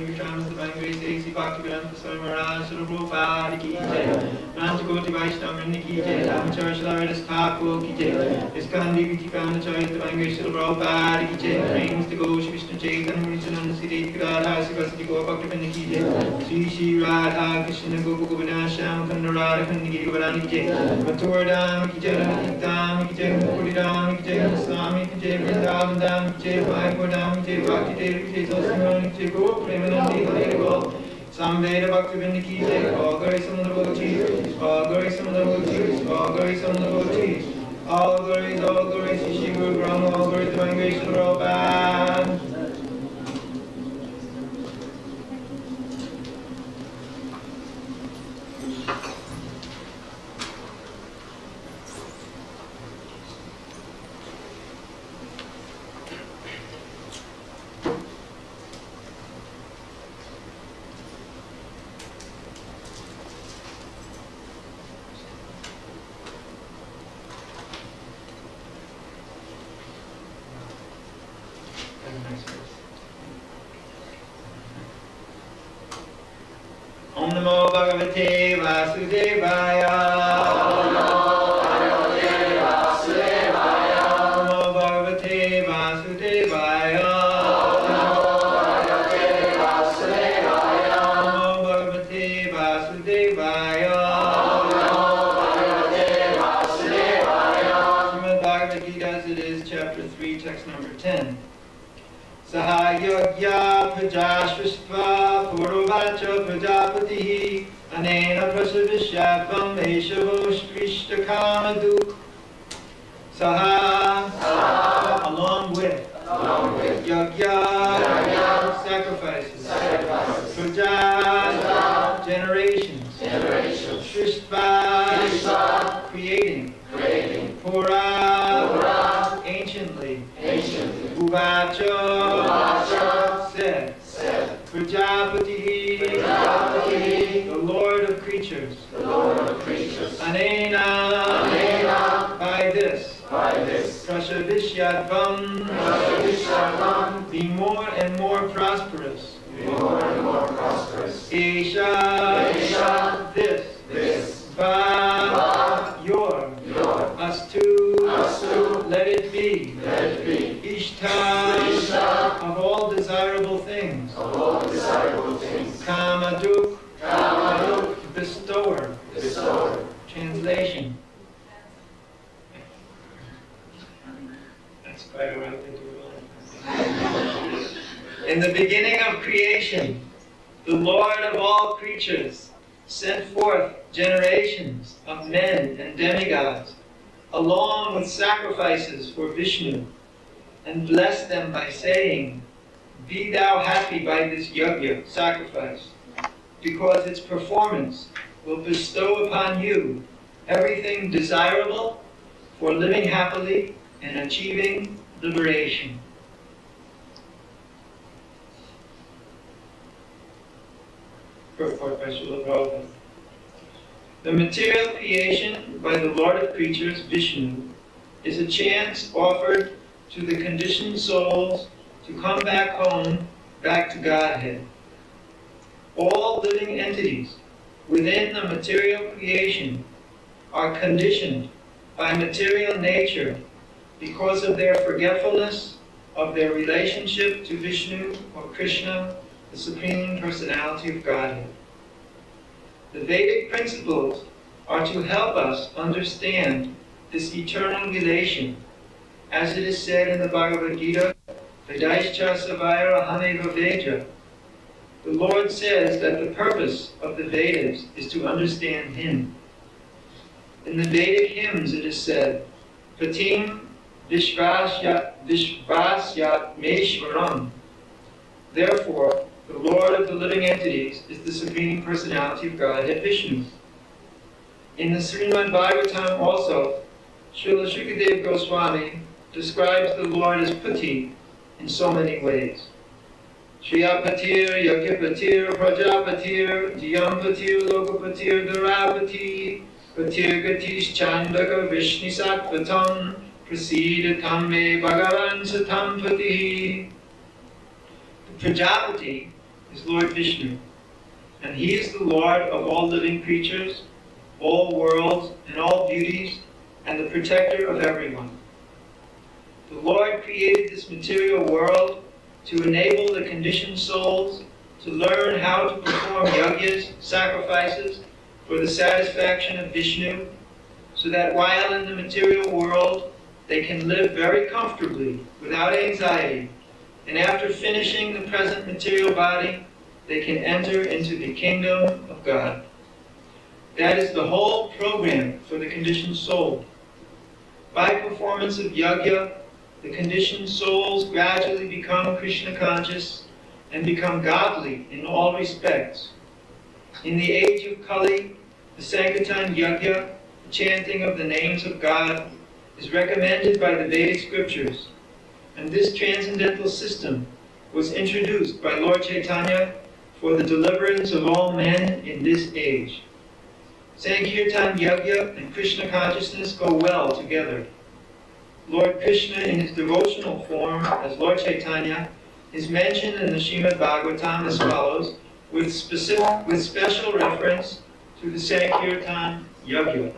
Goswami Divine Grace A.C. Bhaktivedanta Swami Maharaj Srila Prabhupada Ki Jai, Nanchakoti Vaishnava Vrinda Ki Jai, Ramacharya Shalavidas Thakur Ki Jai, Iskand Devi Tikanacharya Divine Grace Srila Prabhupada Ki Jai, Praise to go Shri Vishnu Chaitanya Nityananda Sri Radha Radha Sivasati Gaur Bhaktivedanta Ki Jai, Sri Sri Radha Krishna Gopa Govindana Shyam Kanda Radha Kanda Giri Govardhana Ki Jai, Mathura Dham Ki Jai, Radha Dham Ki Jai, Mukuri Dham Ki Jai, Swami Ki Jai, Vrindavan Dham Ki Jai, Mayapur Dham Ki Jai, Bhakti Devi Ki Jai, Tulsi Ki Jai, Gaur Premanandi Hari Gaur, Samveda Bhaktivedanta Ki Jai, all glory Samudra Devotees, all glory Samudra Devotees, all glory Samudra Devotees, all glories, Shri Guru Brahma, all glories Divine Grace of Prabhupada. Om Namo Bhagavate Vasudevaya. Om Namo Bhagavate Vasudevaya. Om Namo Bhagavate Vasudevaya. Om Namo Bhagavate Vasudevaya. Om Namo Bhagavate Vasudevaya. Om Namo Bhagavate Vasudevaya. Srimad Bhagavad Gita as it is, chapter 3, text number 10. Sahayagya prajashvishva purovacha prajapatihi anena prasavishyatvam eshavo shrishta kamaduk. Saha, along with yagya, sacrifices, praja, generations, shrishva, creating, pura, anciently, Uvacha, said, Prajapati, the Lord of creatures, Anena, by this, Prashavishyatvam, be more and more prosperous, Esha, this, Va, your, us too, let it be, Ishta, of all desirable things, Kamaduk, bestower, translation. That's quite a right thing to do. In the beginning of creation, the Lord of all creatures sent forth generations of men and demigods, along with sacrifices for Vishnu, and blessed them by saying, be thou happy by this yajna, sacrifice, because its performance will bestow upon you everything desirable for living happily and achieving liberation. Purport by Srila Prabhupada. The material creation by the Lord of creatures, Vishnu, is a chance offered to the conditioned souls to come back home, back to Godhead. All living entities within the material creation are conditioned by material nature because of their forgetfulness of their relationship to Vishnu or Krishna, the Supreme Personality of Godhead. The Vedic principles are to help us understand this eternal relation, as it is said in the Bhagavad Gita, Vedaischa Savaya Haneva Veja. The Lord says that the purpose of the Vedas is to understand Him. In the Vedic hymns it is said, Pratim Vishvasyat Meshwaram. Therefore, the Lord of the living entities is the Supreme Personality of Godhead, Vishnu. In the Srimad Bhagavatam also, Srila Shukadev Goswami describes the Lord as Pati in so many ways. Shriyapatir, Yagyapatir, Prajapatir, Diyampatir, Lokapatir, Dharapati, Patir Gatish Chandaka Vishnisattvatam, Prasidatam me Bhagavan Satam Pati. The Prajapati is Lord Vishnu, and he is the Lord of all living creatures, all worlds, and all beauties, and the protector of everyone. The Lord created this material world to enable the conditioned souls to learn how to perform yajnas, sacrifices, for the satisfaction of Vishnu, so that while in the material world they can live very comfortably, without anxiety, and after finishing the present material body, they can enter into the kingdom of God. That is the whole program for the conditioned soul. By performance of yajna, the conditioned souls gradually become Krishna conscious and become godly in all respects. In the age of Kali, the Sankirtan Yajna, the chanting of the names of God, is recommended by the Vedic scriptures, and this transcendental system was introduced by Lord Chaitanya for the deliverance of all men in this age. Sankirtan Yajna and Krishna consciousness go well together. Lord Krishna in his devotional form as Lord Chaitanya is mentioned in the Srimad Bhagavatam as follows, with special reference to the Sankirtan Yajna.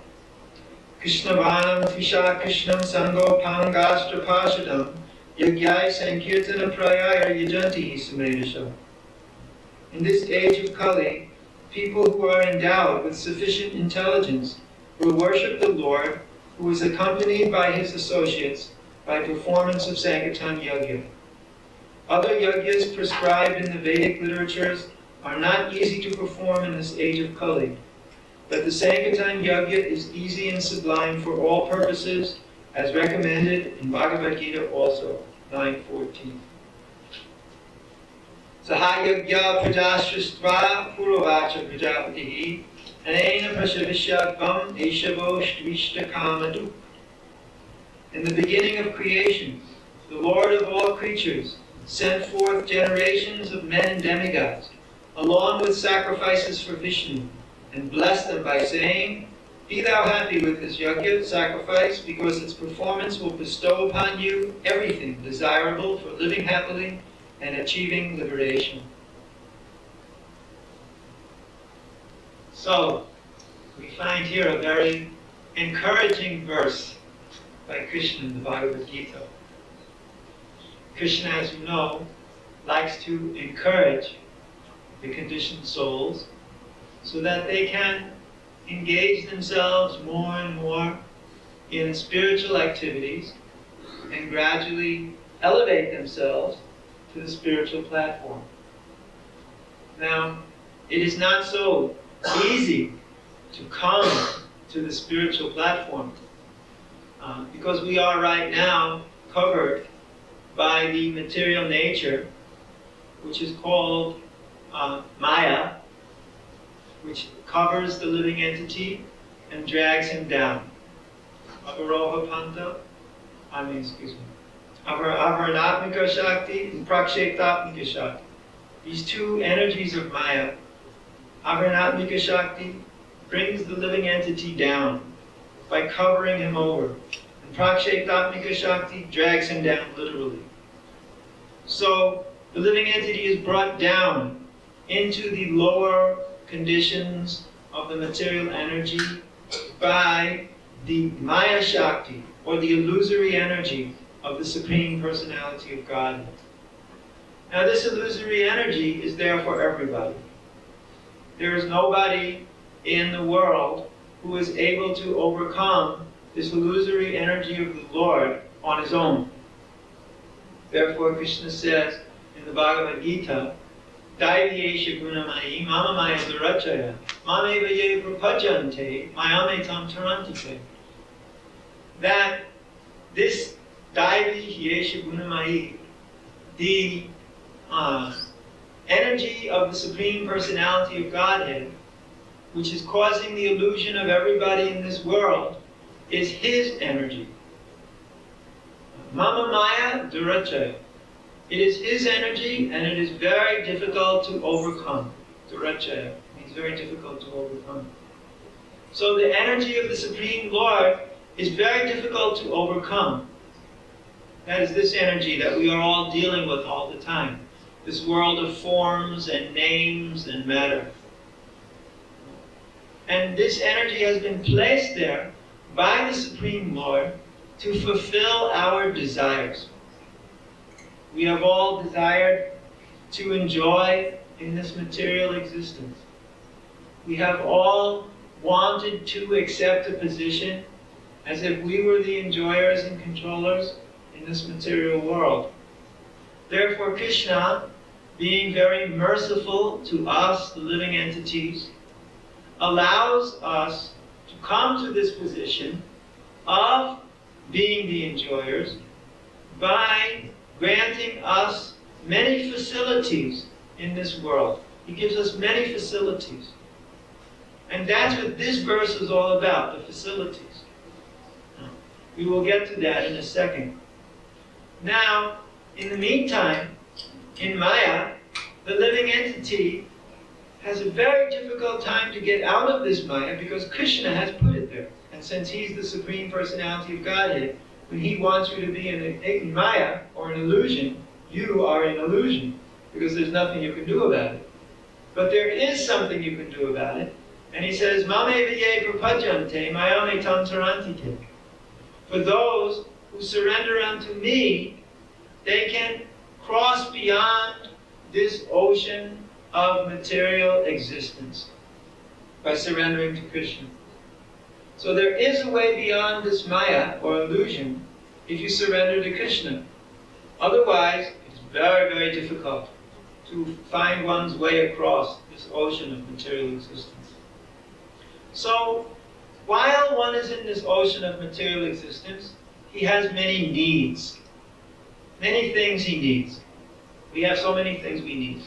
Krishna Vanam Tisha Krishnam Sango Pangastra Pashadam Yagyai Sankirtana Prayaya Yajanti Samedasha. In this age of Kali, people who are endowed with sufficient intelligence will worship the Lord, who is accompanied by his associates by performance of Sankirtan Yajna. Other yajnas prescribed in the Vedic literatures are not easy to perform in this age of Kali, but the Sankirtan Yajna is easy and sublime for all purposes, as recommended in Bhagavad Gita also, 9:14. Sahayagya prajashristva puravacha prajapatihi anena prashavishyatvam eshavo shtvishta kamadu. In the beginning of creation, the Lord of all creatures sent forth generations of men and demigods, along with sacrifices for Vishnu, and blessed them by saying, "Be thou happy with this yajna sacrifice, because its performance will bestow upon you everything desirable for living happily and achieving liberation." So, we find here a very encouraging verse by Krishna in the Bhagavad Gita. Krishna, as you know, likes to encourage the conditioned souls so that they can engage themselves more and more in spiritual activities and gradually elevate themselves to the spiritual platform. Now, it is not so easy to come to the spiritual platform because we are right now covered by the material nature, which is called Maya, which covers the living entity and drags him down. Avaroha Panta, Avaranatmika Shakti and Praksheptatmika Shakti. These two energies of Maya, Avaranatmika Shakti brings the living entity down by covering him over. And Praksheptatmika Shakti drags him down literally. So the living entity is brought down into the lower conditions of the material energy by the Maya Shakti, or the illusory energy of the Supreme Personality of Godhead. Now this illusory energy is there for everybody. There is nobody in the world who is able to overcome this illusory energy of the Lord on his own. Therefore Krishna says in the Bhagavad Gita, Daiviyesha gunamayi mama maya durachaya mameva ye prapajante mayametam tarantite. That this Daiviyesha gunamayi, the energy of the Supreme Personality of Godhead, which is causing the illusion of everybody in this world, is his energy. Mama Maya Durachaya. It is his energy, and it is very difficult to overcome. Durachaya means very difficult to overcome. So the energy of the Supreme Lord is very difficult to overcome. That is this energy that we are all dealing with all the time. this world of forms and names and matter. And this energy has been placed there by the Supreme Lord to fulfill our desires. We have all desired to enjoy in this material existence. We have all wanted to accept a position as if we were the enjoyers and controllers in this material world. Therefore, Krishna, being very merciful to us, the living entities, allows us to come to this position of being the enjoyers by granting us many facilities in this world. He gives us many facilities. And that's what this verse is all about, the facilities. We will get to that in a second. Now, in the meantime, in Maya, the living entity has a very difficult time to get out of this Maya because Krishna has put it there. And since he's the Supreme Personality of Godhead, when he wants you to be in Maya, or an illusion, you are an illusion, because there's nothing you can do about it. But there is something you can do about it. And he says, Mame viye prapajante, mayame tam tarantite. For those who surrender unto me, they can cross beyond this ocean of material existence by surrendering to Krishna. So there is a way beyond this Maya, or illusion, if you surrender to Krishna. Otherwise, it's very, very difficult to find one's way across this ocean of material existence. So, while one is in this ocean of material existence, he has many needs. Many things he needs. We have so many things we need.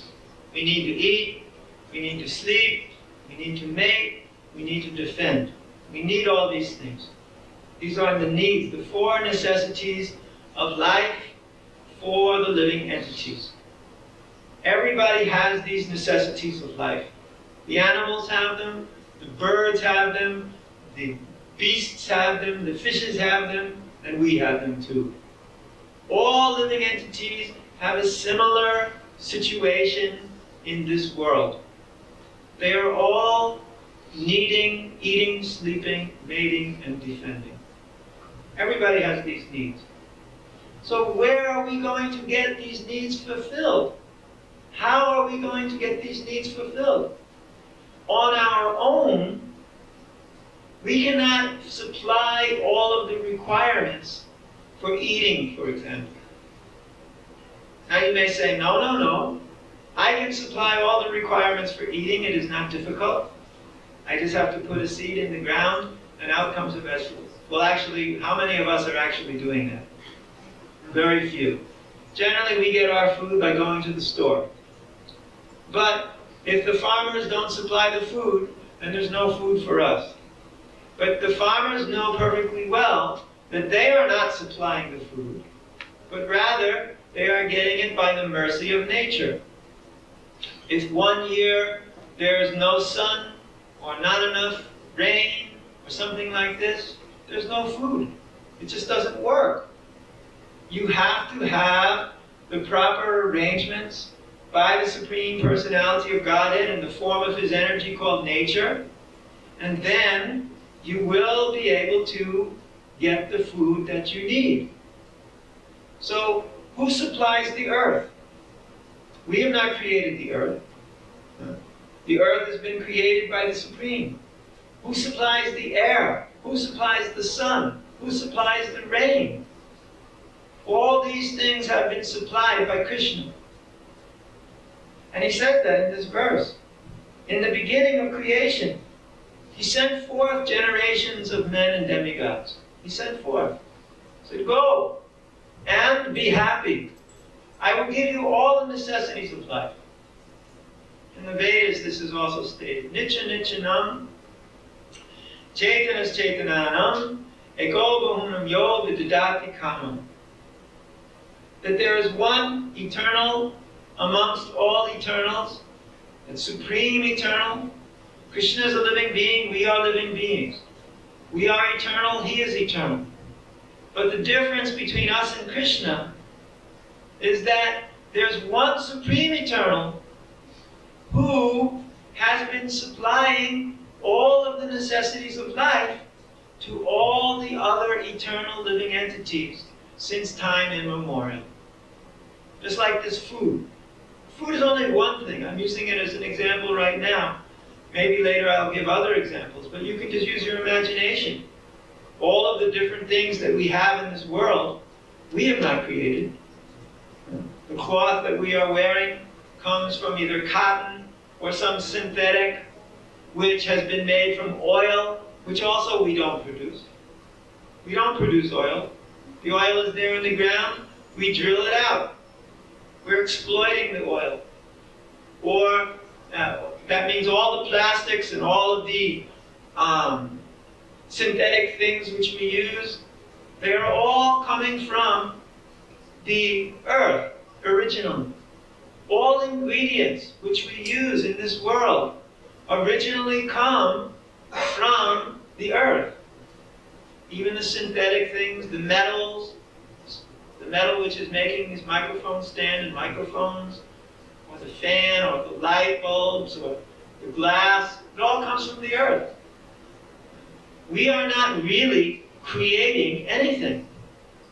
We need to eat, we need to sleep, we need to mate, we need to defend. We need all these things. These are the needs, the four necessities of life for the living entities. Everybody has these necessities of life. The animals have them, the birds have them, the beasts have them, the fishes have them, and we have them too. All living entities have a similar situation in this world. They are all needing, eating, sleeping, mating, and defending. Everybody has these needs. So where are we going to get these needs fulfilled? How are we going to get these needs fulfilled? On our own, we cannot supply all of the requirements for eating, for example. Now you may say, no. I can supply all the requirements for eating. It is not difficult. I just have to put a seed in the ground and out comes a vegetable. Well, actually, how many of us are actually doing that? Very few. Generally, we get our food by going to the store. But if the farmers don't supply the food, then there's no food for us. But the farmers know perfectly well that they are not supplying the food, but rather they are getting it by the mercy of nature. If one year there is no sun, or not enough rain, or something like this, there's no food. It just doesn't work. You have to have the proper arrangements by the Supreme Personality of Godhead in the form of His energy called nature, and then you will be able to get the food that you need. So, who supplies the earth? We have not created the earth. The earth has been created by the Supreme. Who supplies the air? Who supplies the sun? Who supplies the rain? All these things have been supplied by Krishna. And he said that in this verse. In the beginning of creation, he sent forth generations of men and demigods. He sent forth. He said, go and be happy. I will give you all the necessities of life. In the Vedas, this is also stated. Nitya Nityanam, Chaitanas Chaitananam, Eko Bahunam Yo Vidadati Kamam. That there is one eternal amongst all eternals, and supreme eternal. Krishna is a living being, we are living beings. We are eternal, He is eternal. But the difference between us and Krishna is that there's one Supreme Eternal who has been supplying all of the necessities of life to all the other eternal living entities since time immemorial. Just like this food. Food is only one thing. I'm using it as an example right now. Maybe later I'll give other examples, but you can just use your imagination. All of the different things that we have in this world, we have not created. The cloth that we are wearing comes from either cotton or some synthetic, which has been made from oil, which also we don't produce. We don't produce oil. The oil is there in the ground, we drill it out. We're exploiting the oil. Or that means all the plastics and all of the synthetic things which we use, they are all coming from the earth originally. All ingredients which we use in this world originally come from the earth. Even the synthetic things, the metals, the metal which is making these microphone stand and microphones, or the fan, or the light bulbs, or the glass, it all comes from the earth. We are not really creating anything.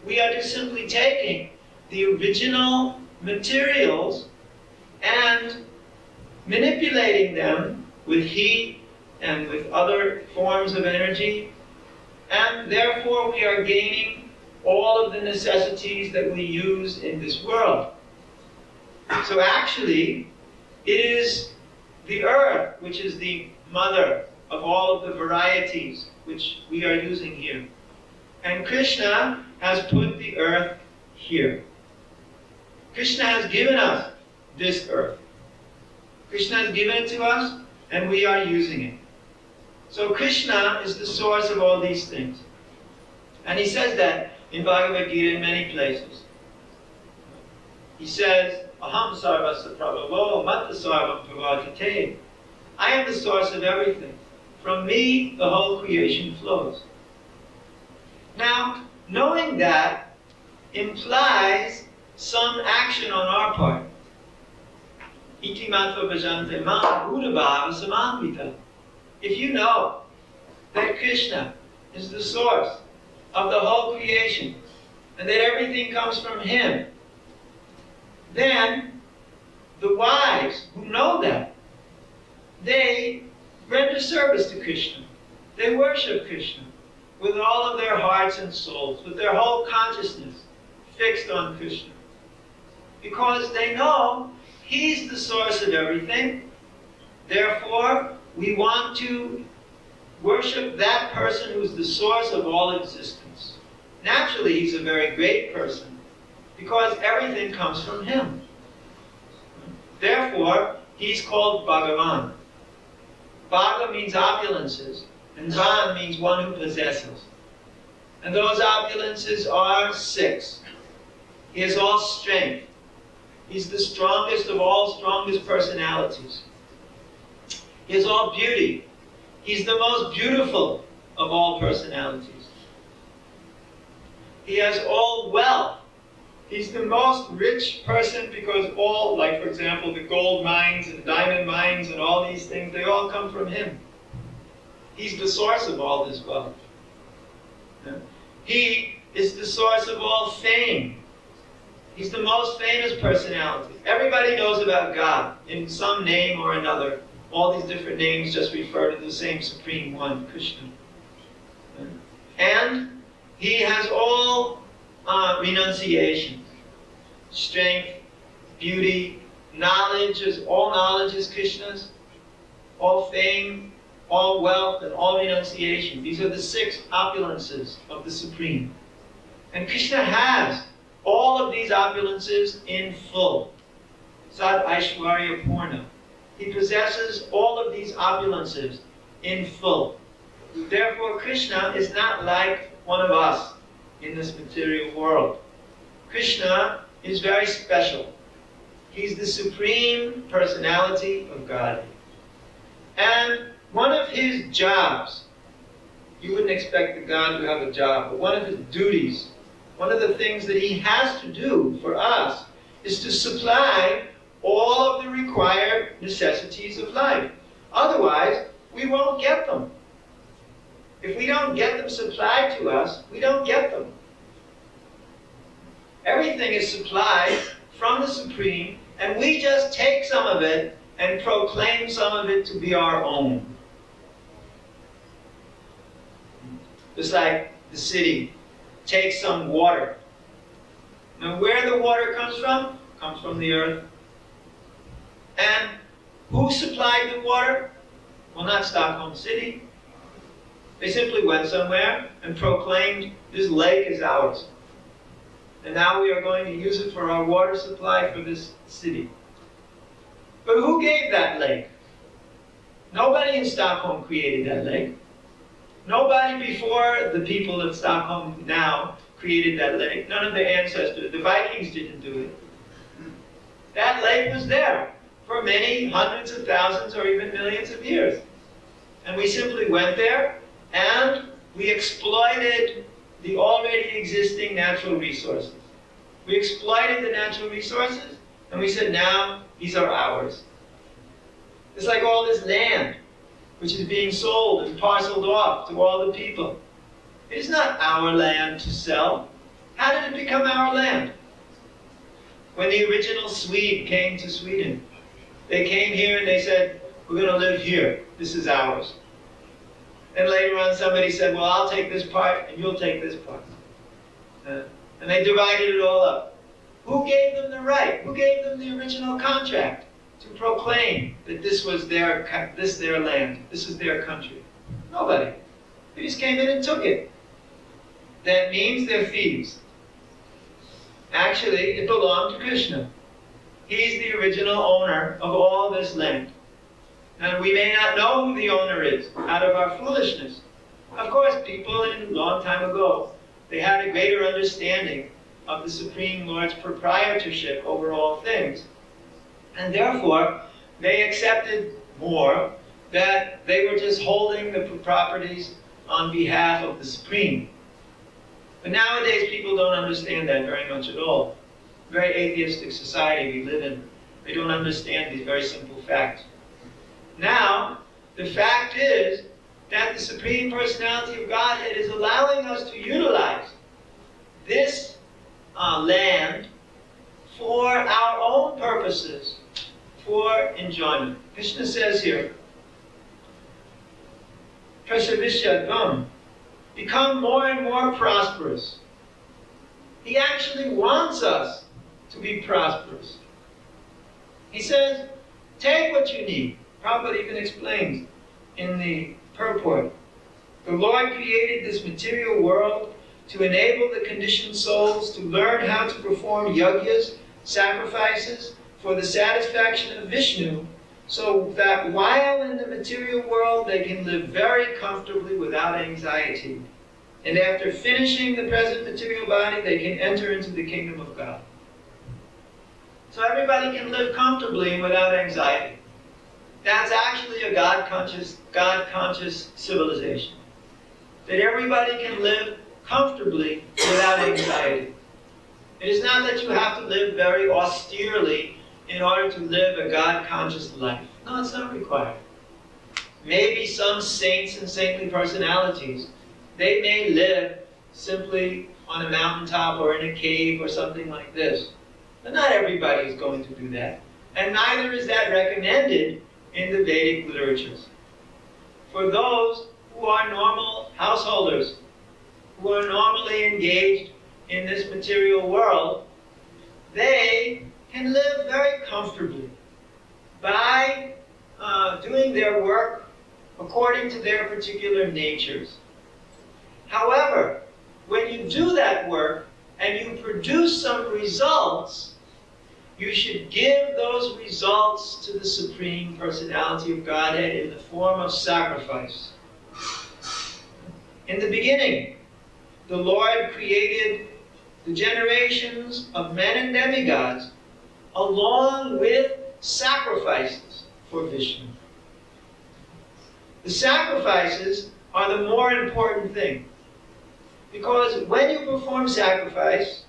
We are just simply taking the original materials and manipulating them with heat and with other forms of energy, and therefore we are gaining all of the necessities that we use in this world. So actually, it is the earth which is the mother of all of the varieties which we are using here. And Krishna has put the earth here. Krishna has given us this earth. Krishna has given it to us, and we are using it. So Krishna is the source of all these things. And he says that in Bhagavad Gita in many places. He says, Aham sarvasya prabhavo matta sarvam pravartate. I am the source of everything. From me, the whole creation flows. Now, knowing that implies some action on our part. Iti matva bhajante mam buddhabhava samanvita. If you know that Krishna is the source of the whole creation, and that everything comes from him, then the wise who know that, they render service to Krishna. They worship Krishna with all of their hearts and souls, with their whole consciousness fixed on Krishna. Because they know he's the source of everything. Therefore, we want to worship that person who's the source of all existence. Naturally, he's a very great person, because everything comes from him. Therefore, he's called Bhagavan. Bhaga means opulences, and Van means one who possesses. And those opulences are 6. He has all strength. He's the strongest of all strongest personalities. He has all beauty. He's the most beautiful of all personalities. He has all wealth. He's the most rich person because all, like for example, the gold mines and diamond mines and all these things, they all come from him. He's the source of all this wealth. He is the source of all fame. He's the most famous personality. Everybody knows about God in some name or another. All these different names just refer to the same Supreme One, Krishna. And he has all renunciation, strength, beauty, knowledge. All knowledge is Krishna's. All fame, all wealth, and all renunciation. These are the 6 opulences of the Supreme. And Krishna has all of these opulences in full. Sad Aishwarya Purna. He possesses all of these opulences in full. Therefore, Krishna is not like one of us in this material world. Krishna is very special. He's the Supreme Personality of God. And one of his jobs, you wouldn't expect the God to have a job, but one of his duties, one of the things that he has to do for us, is to supply all of the required necessities of life. Otherwise, we won't get them. If we don't get them supplied to us, we don't get them. Everything is supplied from the Supreme, and we just take some of it and proclaim some of it to be our own. Just like the city takes some water. Now where the water comes from the earth. And who supplied the water? Well, not Stockholm City. They simply went somewhere and proclaimed, this lake is ours. And now we are going to use it for our water supply for this city. But who gave that lake? Nobody in Stockholm created that lake. Nobody before the people of Stockholm now created that lake. None of their ancestors. The Vikings didn't do it. That lake was there for many hundreds of thousands or even millions of years. And we simply went there and we exploited the already existing natural resources. We exploited the natural resources and we said, now these are ours. It's like all this land which is being sold and parceled off to all the people. It is not our land to sell. How did it become our land? When the original Swede came to Sweden, they came here and they said, we're going to live here. This is ours. And later on somebody said, well, I'll take this part and you'll take this part. And they divided it all up. Who gave them the right? Who gave them the original contract to proclaim that this was their land, this is their country? Nobody. They just came in and took it. That means they're thieves. Actually, it belonged to Krishna. He's the original owner of all this land. And we may not know who the owner is out of our foolishness. Of course, people in a long time ago, they had a greater understanding of the Supreme Lord's proprietorship over all things. And therefore, they accepted more that they were just holding the properties on behalf of the Supreme. But nowadays, people don't understand that very much at all. Very atheistic society we live in. They don't understand these very simple facts. Now, the fact is that the Supreme Personality of Godhead is allowing us to utilize this land for our own purposes, for enjoyment. Krishna says here, Prasavishadvam, become more and more prosperous. He actually wants us to be prosperous. He says, take what you need. Prabhupada even explains in the purport. The Lord created this material world to enable the conditioned souls to learn how to perform yajnas, sacrifices, for the satisfaction of Vishnu, so that while in the material world they can live very comfortably without anxiety. And after finishing the present material body, they can enter into the kingdom of God. So everybody can live comfortably and without anxiety. That's actually a God-conscious civilization. That everybody can live comfortably without anxiety. It is not that you have to live very austerely in order to live a God-conscious life. No, it's not required. Maybe some saints and saintly personalities, they may live simply on a mountaintop or in a cave or something like this. But not everybody is going to do that. And neither is that recommended in the Vedic literatures. For those who are normal householders, who are normally engaged in this material world, they can live very comfortably by doing their work according to their particular natures. However, when you do that work and you produce some results, you should give those results to the Supreme Personality of Godhead in the form of sacrifice. In the beginning, the Lord created the generations of men and demigods along with sacrifices for Vishnu. The sacrifices are the more important thing, because when you perform sacrifice,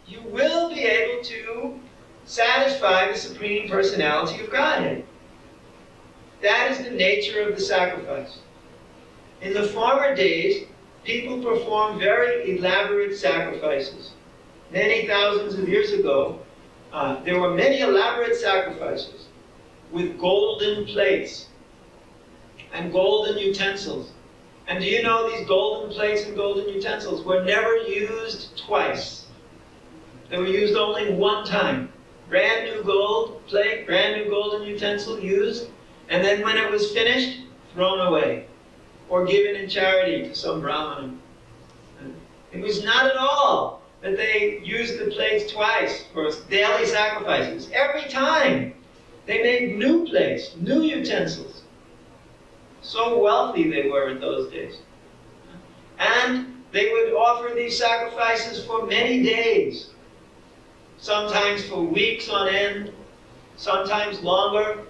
you will be able to satisfy the Supreme Personality of Godhead. That is the nature of the sacrifice. In the former days, people performed very elaborate sacrifices. Many thousands of years ago, there were many elaborate sacrifices with golden plates and golden utensils. And do you know these golden plates and golden utensils were never used twice? They were used only one time. Brand new gold plate, brand new golden utensil used, and then when it was finished, thrown away or given in charity to some Brahmana. It was not at all that they used the plates twice for daily sacrifices. Every time they made new plates, new utensils. So wealthy they were in those days. And they would offer these sacrifices for many days. Sometimes for weeks on end, sometimes longer.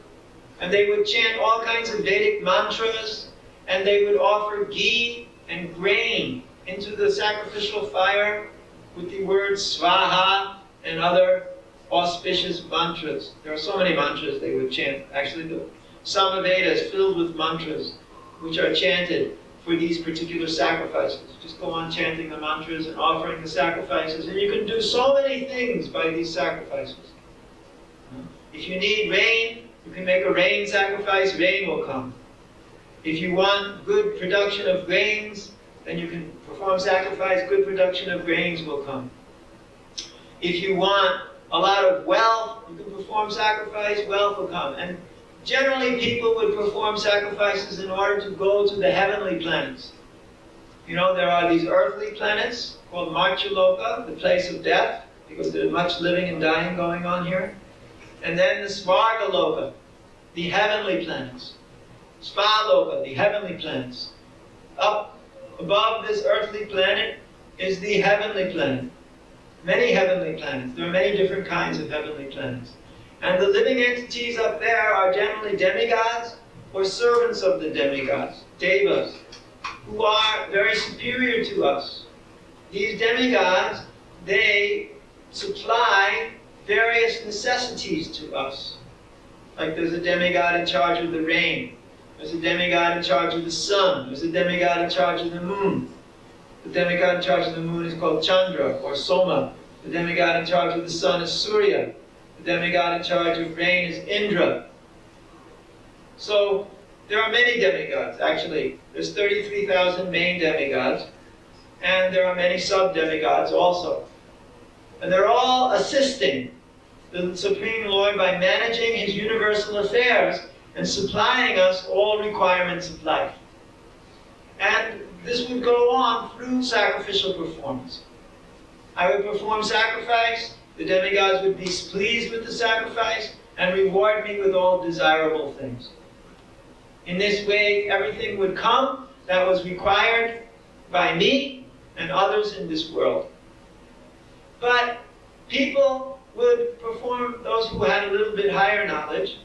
And they would chant all kinds of Vedic mantras, and they would offer ghee and grain into the sacrificial fire with the words svaha and other auspicious mantras. There are so many mantras they would chant. Actually, the Samaveda is filled with mantras which are chanted for these particular sacrifices. Just go on chanting the mantras and offering the sacrifices, and you can do so many things by these sacrifices. If you need rain, you can make a rain sacrifice, rain will come. If you want good production of grains, then you can perform sacrifice, good production of grains will come. If you want a lot of wealth, you can perform sacrifice, wealth will come. And generally people would perform sacrifices in order to go to the heavenly planets. You know, there are these earthly planets called Marchaloka, the place of death, because there's much living and dying going on here. And then the Svargaloka, the heavenly planets. Spaloka, the heavenly planets. Up above this earthly planet is the heavenly planet. Many heavenly planets. There are many different kinds of heavenly planets. And the living entities up there are generally demigods or servants of the demigods, devas, who are very superior to us. These demigods, they supply various necessities to us. Like there's a demigod in charge of the rain. There's a demigod in charge of the sun. There's a demigod in charge of the moon. The demigod in charge of the moon is called Chandra or Soma. The demigod in charge of the sun is Surya. The demigod in charge of rain is Indra. So there are many demigods, actually. There's 33,000 main demigods, and there are many sub-demigods also. And they're all assisting the Supreme Lord by managing His universal affairs and supplying us all requirements of life. And this would go on through sacrificial performance. I would perform sacrifice, the demigods would be pleased with the sacrifice, and reward me with all desirable things. In this way, everything would come that was required by me and others in this world. But people would perform, those who had a little bit higher knowledge,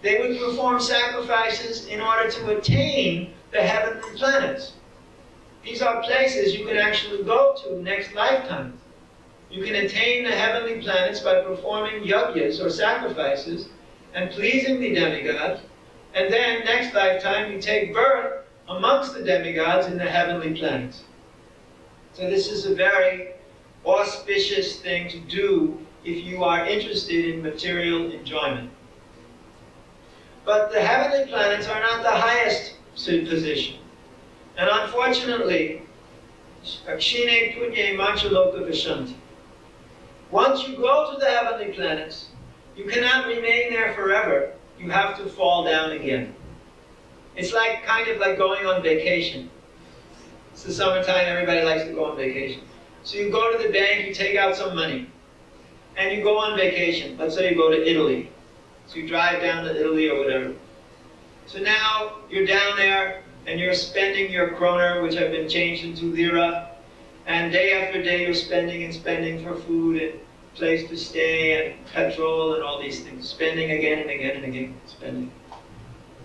they would perform sacrifices in order to attain the heavenly planets. These are places you can actually go to next lifetime. You can attain the heavenly planets by performing yajnas or sacrifices and pleasing the demigods, and then next lifetime you take birth amongst the demigods in the heavenly planets. So this is a very auspicious thing to do if you are interested in material enjoyment. But the heavenly planets are not the highest position. And unfortunately, akshine punye manchaloka vishanti. Once you go to the heavenly planets, you cannot remain there forever. You have to fall down again. It's like kind of like going on vacation. It's the summertime, everybody likes to go on vacation. So you go to the bank, you take out some money, and you go on vacation. Let's say you go to Italy. So you drive down to Italy or whatever. So now you're down there and you're spending your kroner, which have been changed into lira, and day after day you're spending and spending for food and place to stay and petrol and all these things. Spending again and again and again, spending.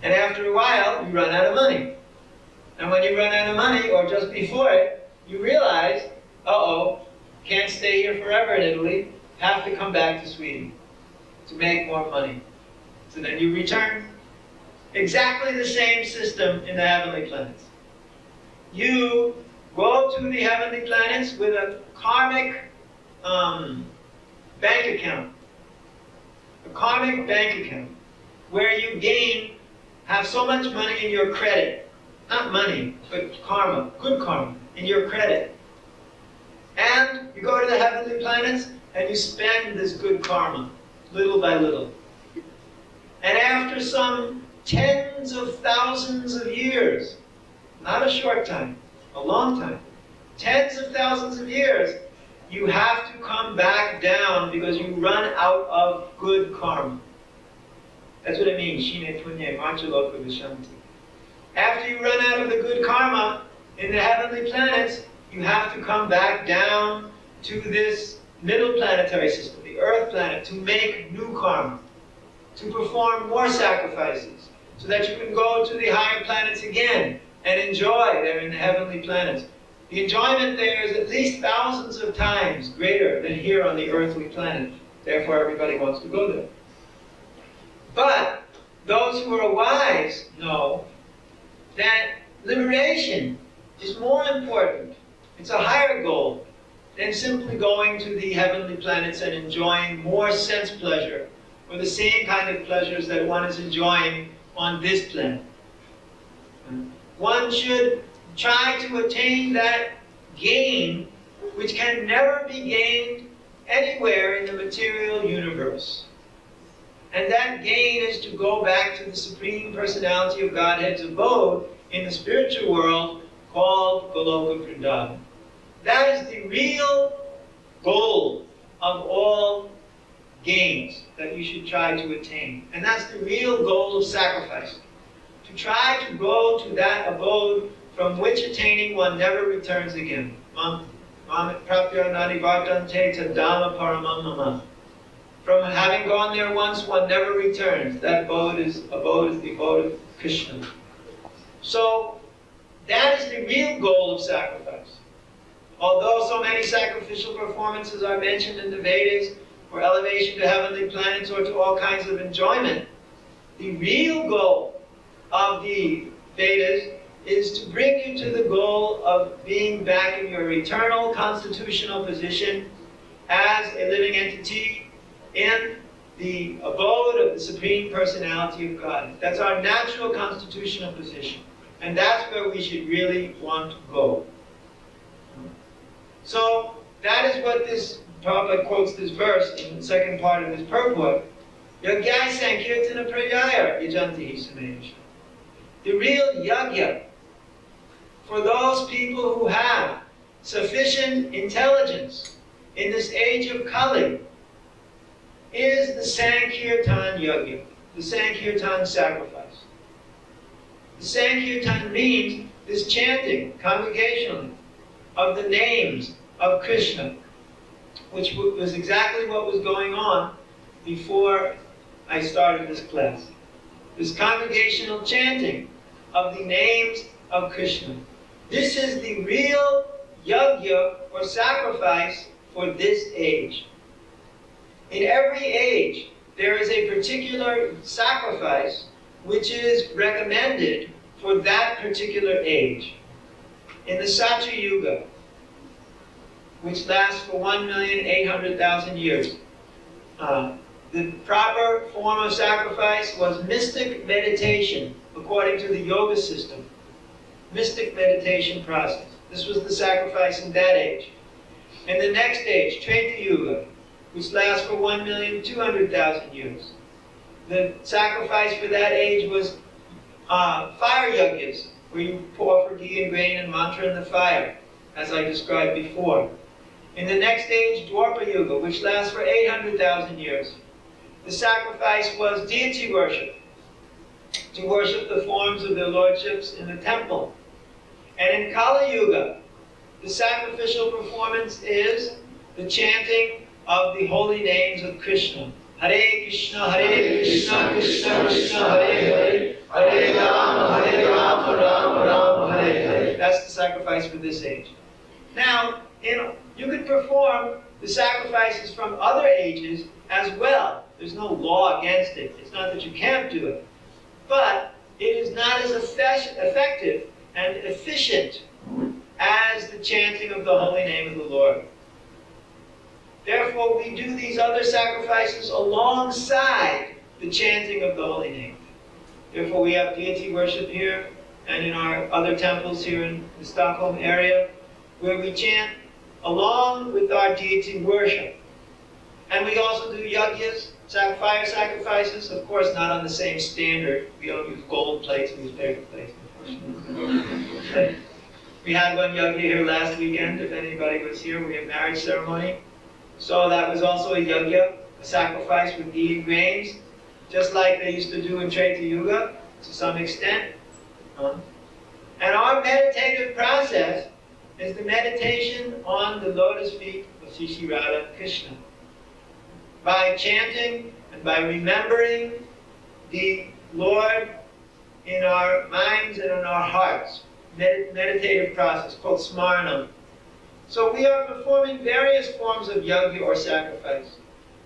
And after a while, you run out of money. And when you run out of money, or just before it, you realize, uh-oh, can't stay here forever in Italy, have to come back to Sweden. to make more money. So then you return. Exactly the same system in the heavenly planets. You go to the heavenly planets with a karmic bank account. A karmic bank account where you have so much money in your credit. Not money, but karma, good karma, in your credit. And you go to the heavenly planets and you spend this good karma, little by little. And after some tens of thousands of years, not a short time, a long time, tens of thousands of years, you have to come back down because you run out of good karma. That's what it means, shine punye machaloka vishanti. After you run out of the good karma in the heavenly planets, you have to come back down to this middle planetary system, the Earth planet, to make new karma, to perform more sacrifices, so that you can go to the higher planets again and enjoy there in the heavenly planets. The enjoyment there is at least thousands of times greater than here on the earthly planet. Therefore, everybody wants to go there. But those who are wise know that liberation is more important. It's a higher goal than simply going to the heavenly planets and enjoying more sense pleasure, or the same kind of pleasures that one is enjoying on this planet. One should try to attain that gain which can never be gained anywhere in the material universe. And that gain is to go back to the Supreme Personality of Godhead's abode in the spiritual world called Goloka Vrindavan. That is the real goal of all gains that you should try to attain. And that's the real goal of sacrifice. To try to go to that abode from which attaining one never returns again. From having gone there once, one never returns. That abode is the abode of Krishna. So, that is the real goal of sacrifice. Although so many sacrificial performances are mentioned in the Vedas for elevation to heavenly planets or to all kinds of enjoyment, the real goal of the Vedas is to bring you to the goal of being back in your eternal constitutional position as a living entity in the abode of the Supreme Personality of God. That's our natural constitutional position. And that's where we should really want to go. So, that is what this Prabhupada quotes this verse in the second part of his purport. Yagyai Sankirtana Prayaya Yajanti Samesh. The real yagya for those people who have sufficient intelligence in this age of Kali is the Sankirtan Yagya, the Sankirtan sacrifice. The Sankirtan means this chanting congregationally of the names of Krishna, which was exactly what was going on before I started this class. This congregational chanting of the names of Krishna. This is the real yagya or sacrifice for this age. In every age, there is a particular sacrifice which is recommended for that particular age. In the Satya Yuga, which lasts for 1,800,000 years, the proper form of sacrifice was mystic meditation, according to the yoga system. Mystic meditation process. This was the sacrifice in that age. In the next age, Treta Yuga, which lasts for 1,200,000 years, the sacrifice for that age was fire yagyas, where you offer ghee and grain and mantra in the fire, as I described before. In the next age, Dwapara Yuga, which lasts for 800,000 years, the sacrifice was deity worship, to worship the forms of the lordships in the temple. And in Kali Yuga, the sacrificial performance is the chanting of the holy names of Krishna. Hare Krishna, Krishna Krishna, Hare Hare, Hare Rama, Rama Rama, Hare Hare. That's the sacrifice for this age. Now, you could perform the sacrifices from other ages as well. There's no law against it. It's not that you can't do it. But it is not as effective and efficient as the chanting of the holy name of the Lord. Therefore, we do these other sacrifices alongside the chanting of the holy name. Therefore, we have deity worship here and in our other temples here in the Stockholm area, where we chant along with our deity worship. And we also do yajnas, fire sacrifices, of course not on the same standard. We don't use gold plates, we use paper plates, unfortunately. We had one yajna here last weekend, if anybody was here. We had a marriage ceremony. So that was also a yajna, a sacrifice with eating grains, just like they used to do in Treta Yuga, to some extent. And our meditative process is the meditation on the lotus feet of Sri Sri Radha Krishna. By chanting and by remembering the Lord in our minds and in our hearts. Meditative process called smaranam. So we are performing various forms of yajna or sacrifice.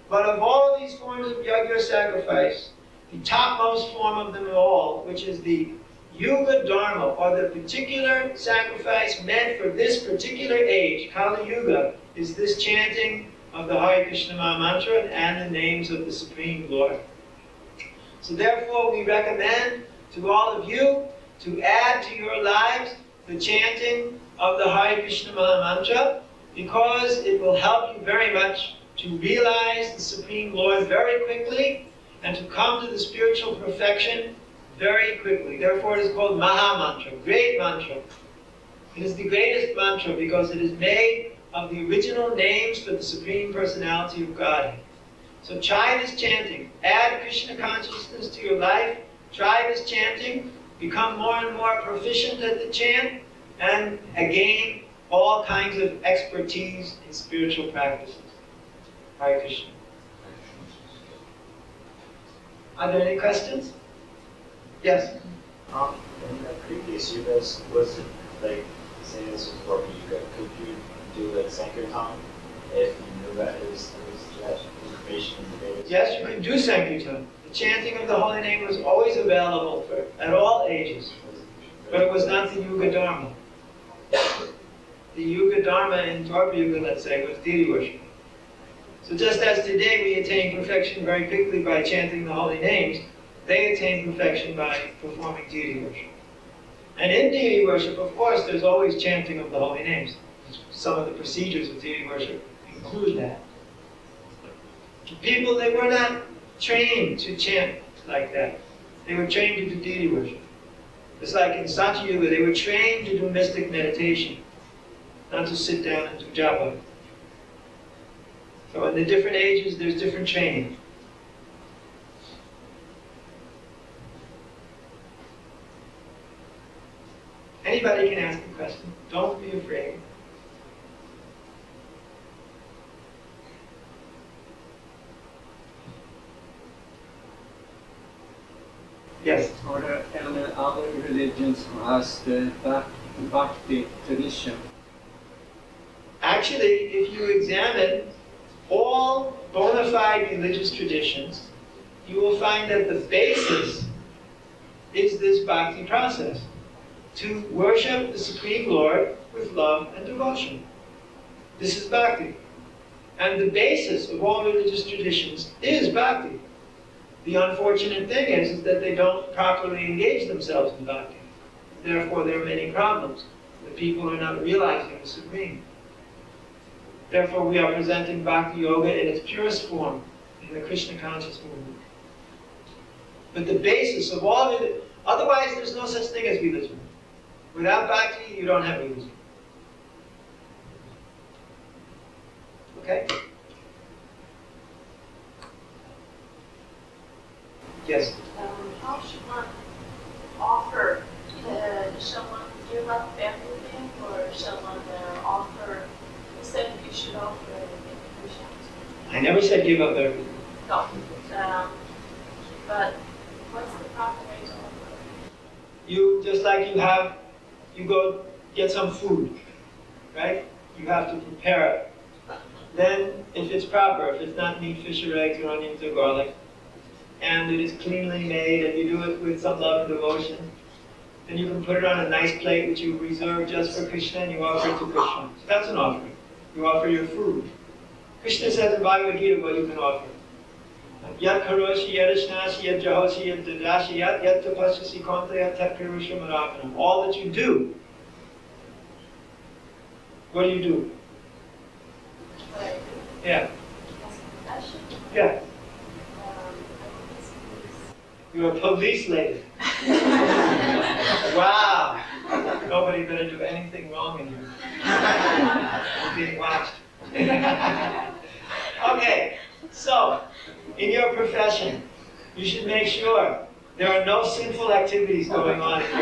But of all these forms of yajna or sacrifice, the topmost form of them all, which is the Yuga Dharma, or the particular sacrifice meant for this particular age, Kali Yuga, is this chanting of the Hare Krishna Maha Mantra and the names of the Supreme Lord. So therefore we recommend to all of you to add to your lives the chanting of the Hare Krishna Maha Mantra, because it will help you very much to realize the Supreme Lord very quickly and to come to the spiritual perfection very quickly. Therefore it is called Maha Mantra, great mantra. It is the greatest mantra because it is made of the original names for the Supreme Personality of Godhead. So try this chanting. Add Krishna consciousness to your life. Try this chanting. Become more and more proficient at the chant, and gain all kinds of expertise in spiritual practices. Hare Krishna. Are there any questions? Yes? In the previous yugas, was it like, say this was Dwarka Yuga, could you do like Sankirtan if you knew that there was that information in the Vedas? Yes, you can do Sankirtan. The chanting of the holy name was always available at all ages. But it was not the Yuga Dharma. The Yuga Dharma in Dwarka Yuga, let's say, was deity worship. So just as today we attain perfection very quickly by chanting the holy names, they attain perfection by performing deity worship. And in deity worship, of course, there's always chanting of the holy names. Some of the procedures of deity worship include that. People, they were not trained to chant like that. They were trained to do deity worship. It's like in Satya Yuga, they were trained to do mystic meditation, not to sit down and do japa. So in the different ages, there's different training. Anybody can ask a question. Don't be afraid. Yes? Are there any other religions who has the bhakti tradition? Actually, if you examine all bona fide religious traditions, you will find that the basis is this bhakti process. To worship the Supreme Lord with love and devotion. This is bhakti. And the basis of all religious traditions is bhakti. The unfortunate thing is that they don't properly engage themselves in bhakti. Therefore, there are many problems. The people are not realizing the Supreme. Therefore, we are presenting Bhakti Yoga in its purest form, in the Krishna conscious movement. But the basis of all of it, otherwise there's no such thing as religion. Without bhakti, you don't have religion. Okay? Yes? How should one offer? Shall one give up everything, or shall one offer? You said you should offer everything. I never said give up everything. No. But what's the proper way to offer? You, just like you go get some food, right? you have to prepare it. Then, if it's proper, if it's not meat, fish, or eggs, or onions, or garlic, and it is cleanly made, and you do it with some love and devotion, then you can put it on a nice plate which you reserve just for Krishna, and you offer it to Krishna. So that's an offering. You offer your food. Krishna says in Bhagavad Gita what you can offer. Yat karoshi, yat ashnashi, yat jahoshi, yat dadashi, yat tapasasi konta, yat tat karusha marapanam. All that you do. What do you do? Yeah. Yeah. You're a police lady. Wow. Nobody better do anything wrong in here. You're being watched. Okay, so in your profession, you should make sure there are no sinful activities going on in your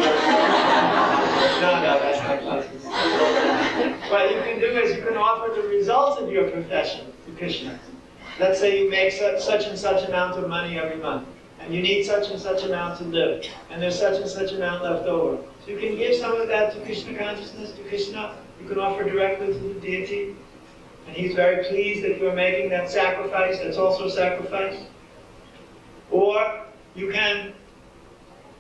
No, that's not possible. What you can do is you can offer the results of your profession to Krishna. Let's say you make such and such amount of money every month, and you need such and such amount to live, and there's such and such amount left over. So you can give some of that to Krishna consciousness, to Krishna. You can offer directly to the deity. And he's very pleased that you're making that sacrifice. That's also sacrifice. Or you can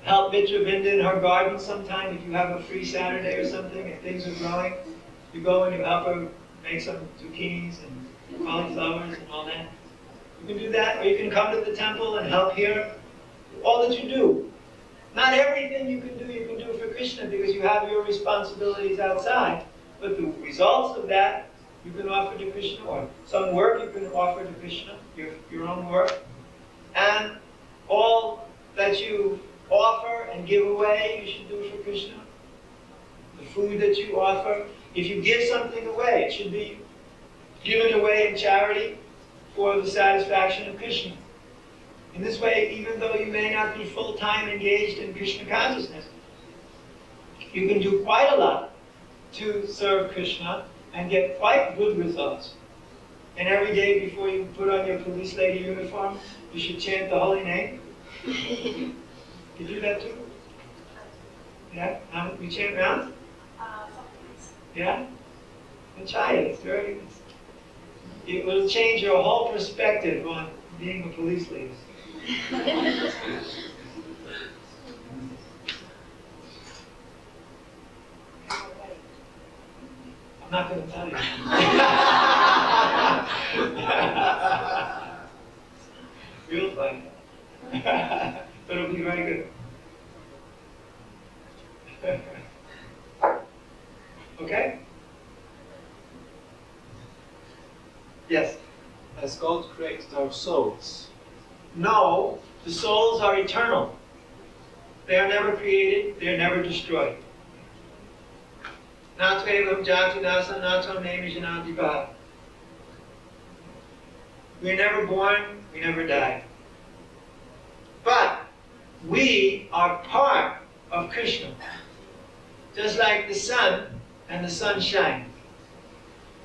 help Mitra Vinda in her garden sometime if you have a free Saturday or something and things are growing. You go and you help her make some zucchinis and cauliflowers and all that. You can do that, or you can come to the temple and help here. All that you do. Not everything you can do for Krishna because you have your responsibilities outside. But the results of that you can offer to Krishna, or some work you can offer to Krishna, your own work. And all that you offer and give away, you should do for Krishna. The food that you offer, if you give something away, it should be given away in charity for the satisfaction of Krishna. In this way, even though you may not be full-time engaged in Krishna consciousness, you can do quite a lot to serve Krishna and get quite good results. And every day before you put on your police lady uniform, you should chant the holy name. You do that too? Yeah? You chant rounds? Yeah? Then try it. It's very good. It will change your whole perspective on being a police lady. I'm not going to tell you. You'll find out. But it'll be very good. Okay? Yes? Has God created our souls? No, the souls are eternal. They are never created, they are never destroyed. Natvevam jati nasa natam nemijanadibha. We're never born, we never die. But we are part of Krishna. Just like the sun and the sunshine.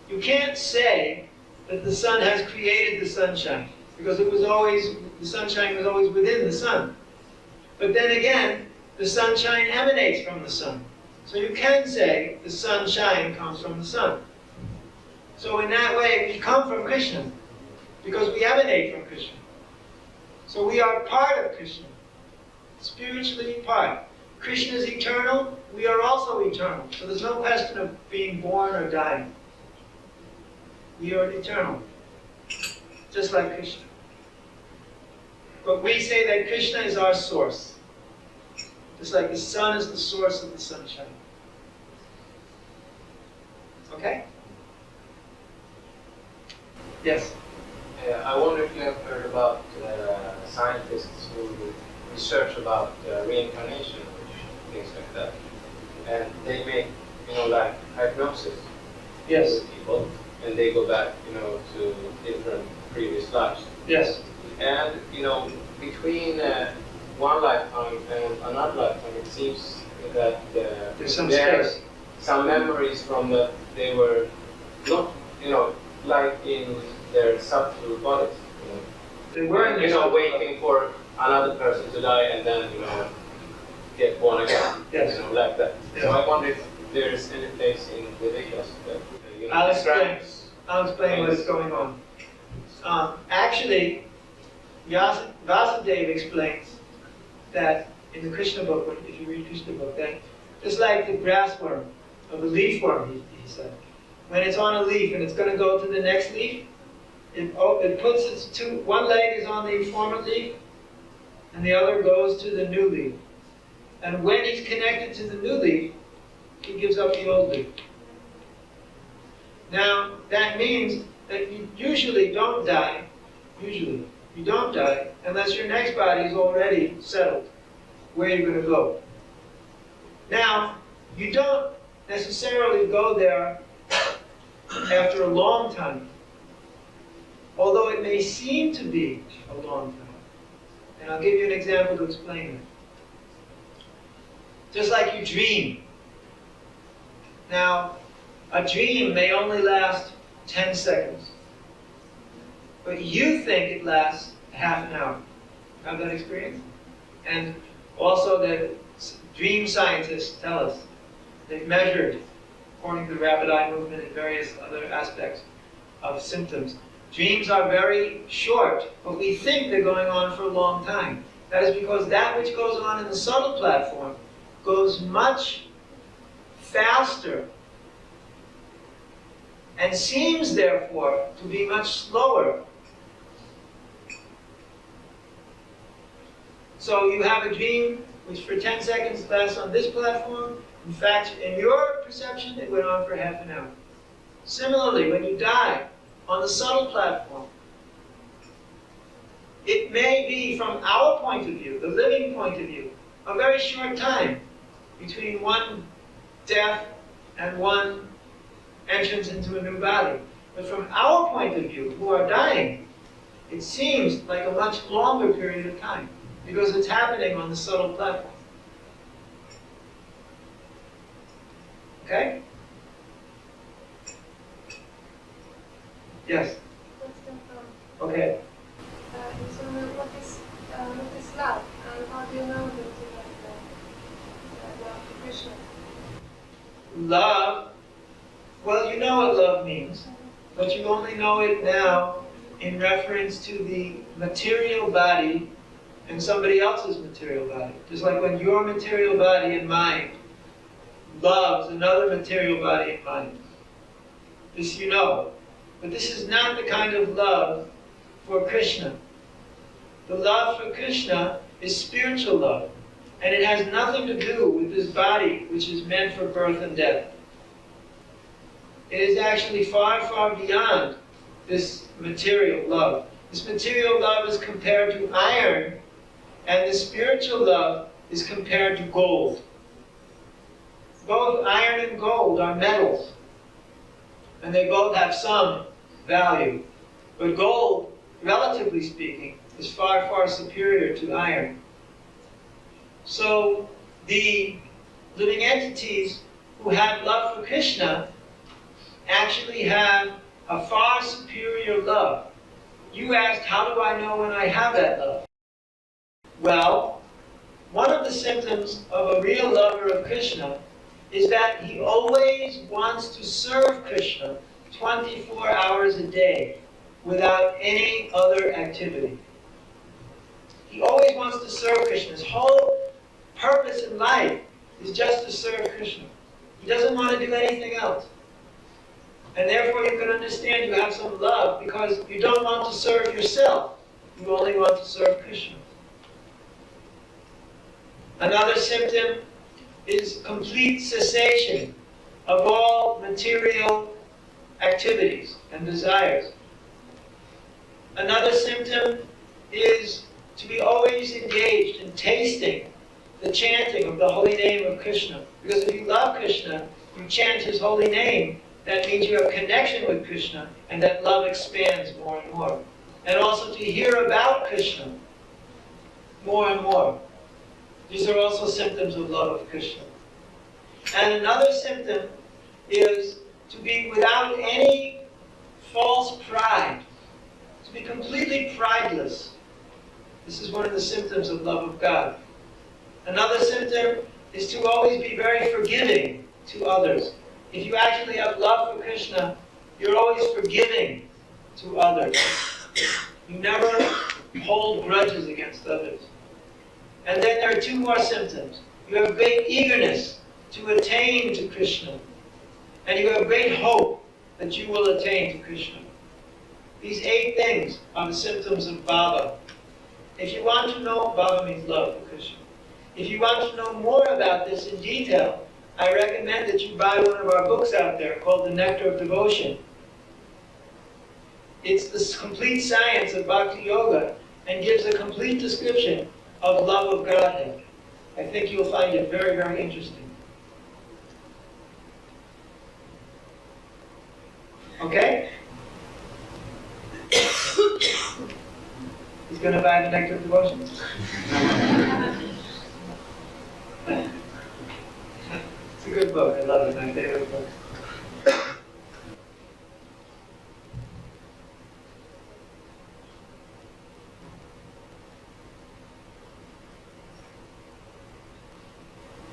You can't say that the sun has created the sunshine, because the sunshine was always within the sun. But then again, the sunshine emanates from the sun. So you can say the sunshine comes from the sun. So in that way, we come from Krishna, because we emanate from Krishna. So we are part of Krishna, spiritually part. Krishna is eternal, we are also eternal. So there's no question of being born or dying. We are eternal, just like Krishna. But we say that Krishna is our source, just like the sun is the source of the sunshine. Okay? Yes? I wonder if you have heard about scientists who research about reincarnation, things like that. And they make, like hypnosis Yes. with people, and they go back, to different previous lives. Yes. And, between one lifetime and another lifetime, it seems that There's some there are space. some memories from that they were not, like in their subtle bodies. They were in this. Waiting for another person to die and then, get born again. Yes. Like that. Yes. So I wonder if there is any place in the Vedas that I'll explain. describes I'll explain what is going on. Actually, Vasudeva explains that in the Krishna book, if you read Krishna book, that just like the grass worm or the leaf worm, he said, when it's on a leaf and it's going to go to the next leaf, it puts its one leg is on the former leaf and the other goes to the new leaf. And when he's connected to the new leaf, he gives up the old leaf. Now, that means that you usually don't die, you don't die unless your next body is already settled where you're going to go. Now, you don't necessarily go there after a long time, although it may seem to be a long time. And I'll give you an example to explain it. Just like you dream. Now, a dream may only last 10 seconds, but you think it lasts half an hour. Have that experience? And also the dream scientists tell us, they've measured, according to the rapid eye movement and various other aspects of symptoms, dreams are very short, but we think they're going on for a long time. That is because that which goes on in the subtle platform goes much faster and seems, therefore, to be much slower. So you have a dream which for 10 seconds lasts on this platform. In fact, in your perception, it went on for half an hour. Similarly, when you die on the subtle platform, it may be, from our point of view, the living point of view, a very short time between one death and one entrance into a new body. But from our point of view, who are dying, it seems like a much longer period of time because it's happening on the subtle platform. Okay? Yes? Okay. So what is love, and how do you know that you have love to Krishna? Love, well, you know what love means, but you only know it now in reference to the material body and somebody else's material body. Just like when your material body and mind loves another material body and mind. This you know. But this is not the kind of love for Krishna. The love for Krishna is spiritual love, and it has nothing to do with this body which is meant for birth and death. It is actually far, far beyond this material love. This material love is compared to iron, and the spiritual love is compared to gold. Both iron and gold are metals, and they both have some value. But gold, relatively speaking, is far, far superior to iron. So the living entities who have love for Krishna actually have a far superior love. You asked, how do I know when I have that love? Well, one of the symptoms of a real lover of Krishna is that he always wants to serve Krishna 24 hours a day without any other activity. He always wants to serve Krishna. His whole purpose in life is just to serve Krishna. He doesn't want to do anything else. And therefore you can understand you have some love because you don't want to serve yourself. You only want to serve Krishna. Another symptom is complete cessation of all material activities and desires. Another symptom is to be always engaged in tasting the chanting of the holy name of Krishna. Because if you love Krishna, you chant his holy name. That means you have connection with Krishna, and that love expands more and more. And also to hear about Krishna more and more. These are also symptoms of love of Krishna. And another symptom is to be without any false pride, to be completely prideless. This is one of the symptoms of love of God. Another symptom is to always be very forgiving to others. If you actually have love for Krishna, you're always forgiving to others. You never hold grudges against others. And then there are two more symptoms. You have great eagerness to attain to Krishna. And you have great hope that you will attain to Krishna. These 8 things are the symptoms of bhava. If you want to know, bhava means love for Krishna. If you want to know more about this in detail, I recommend that you buy one of our books out there called The Nectar of Devotion. It's the complete science of Bhakti Yoga and gives a complete description of love of Godhead. I think you'll find it very, very interesting. Okay? He's going to buy The Nectar of Devotion. It's a good book. I love it. My favorite book.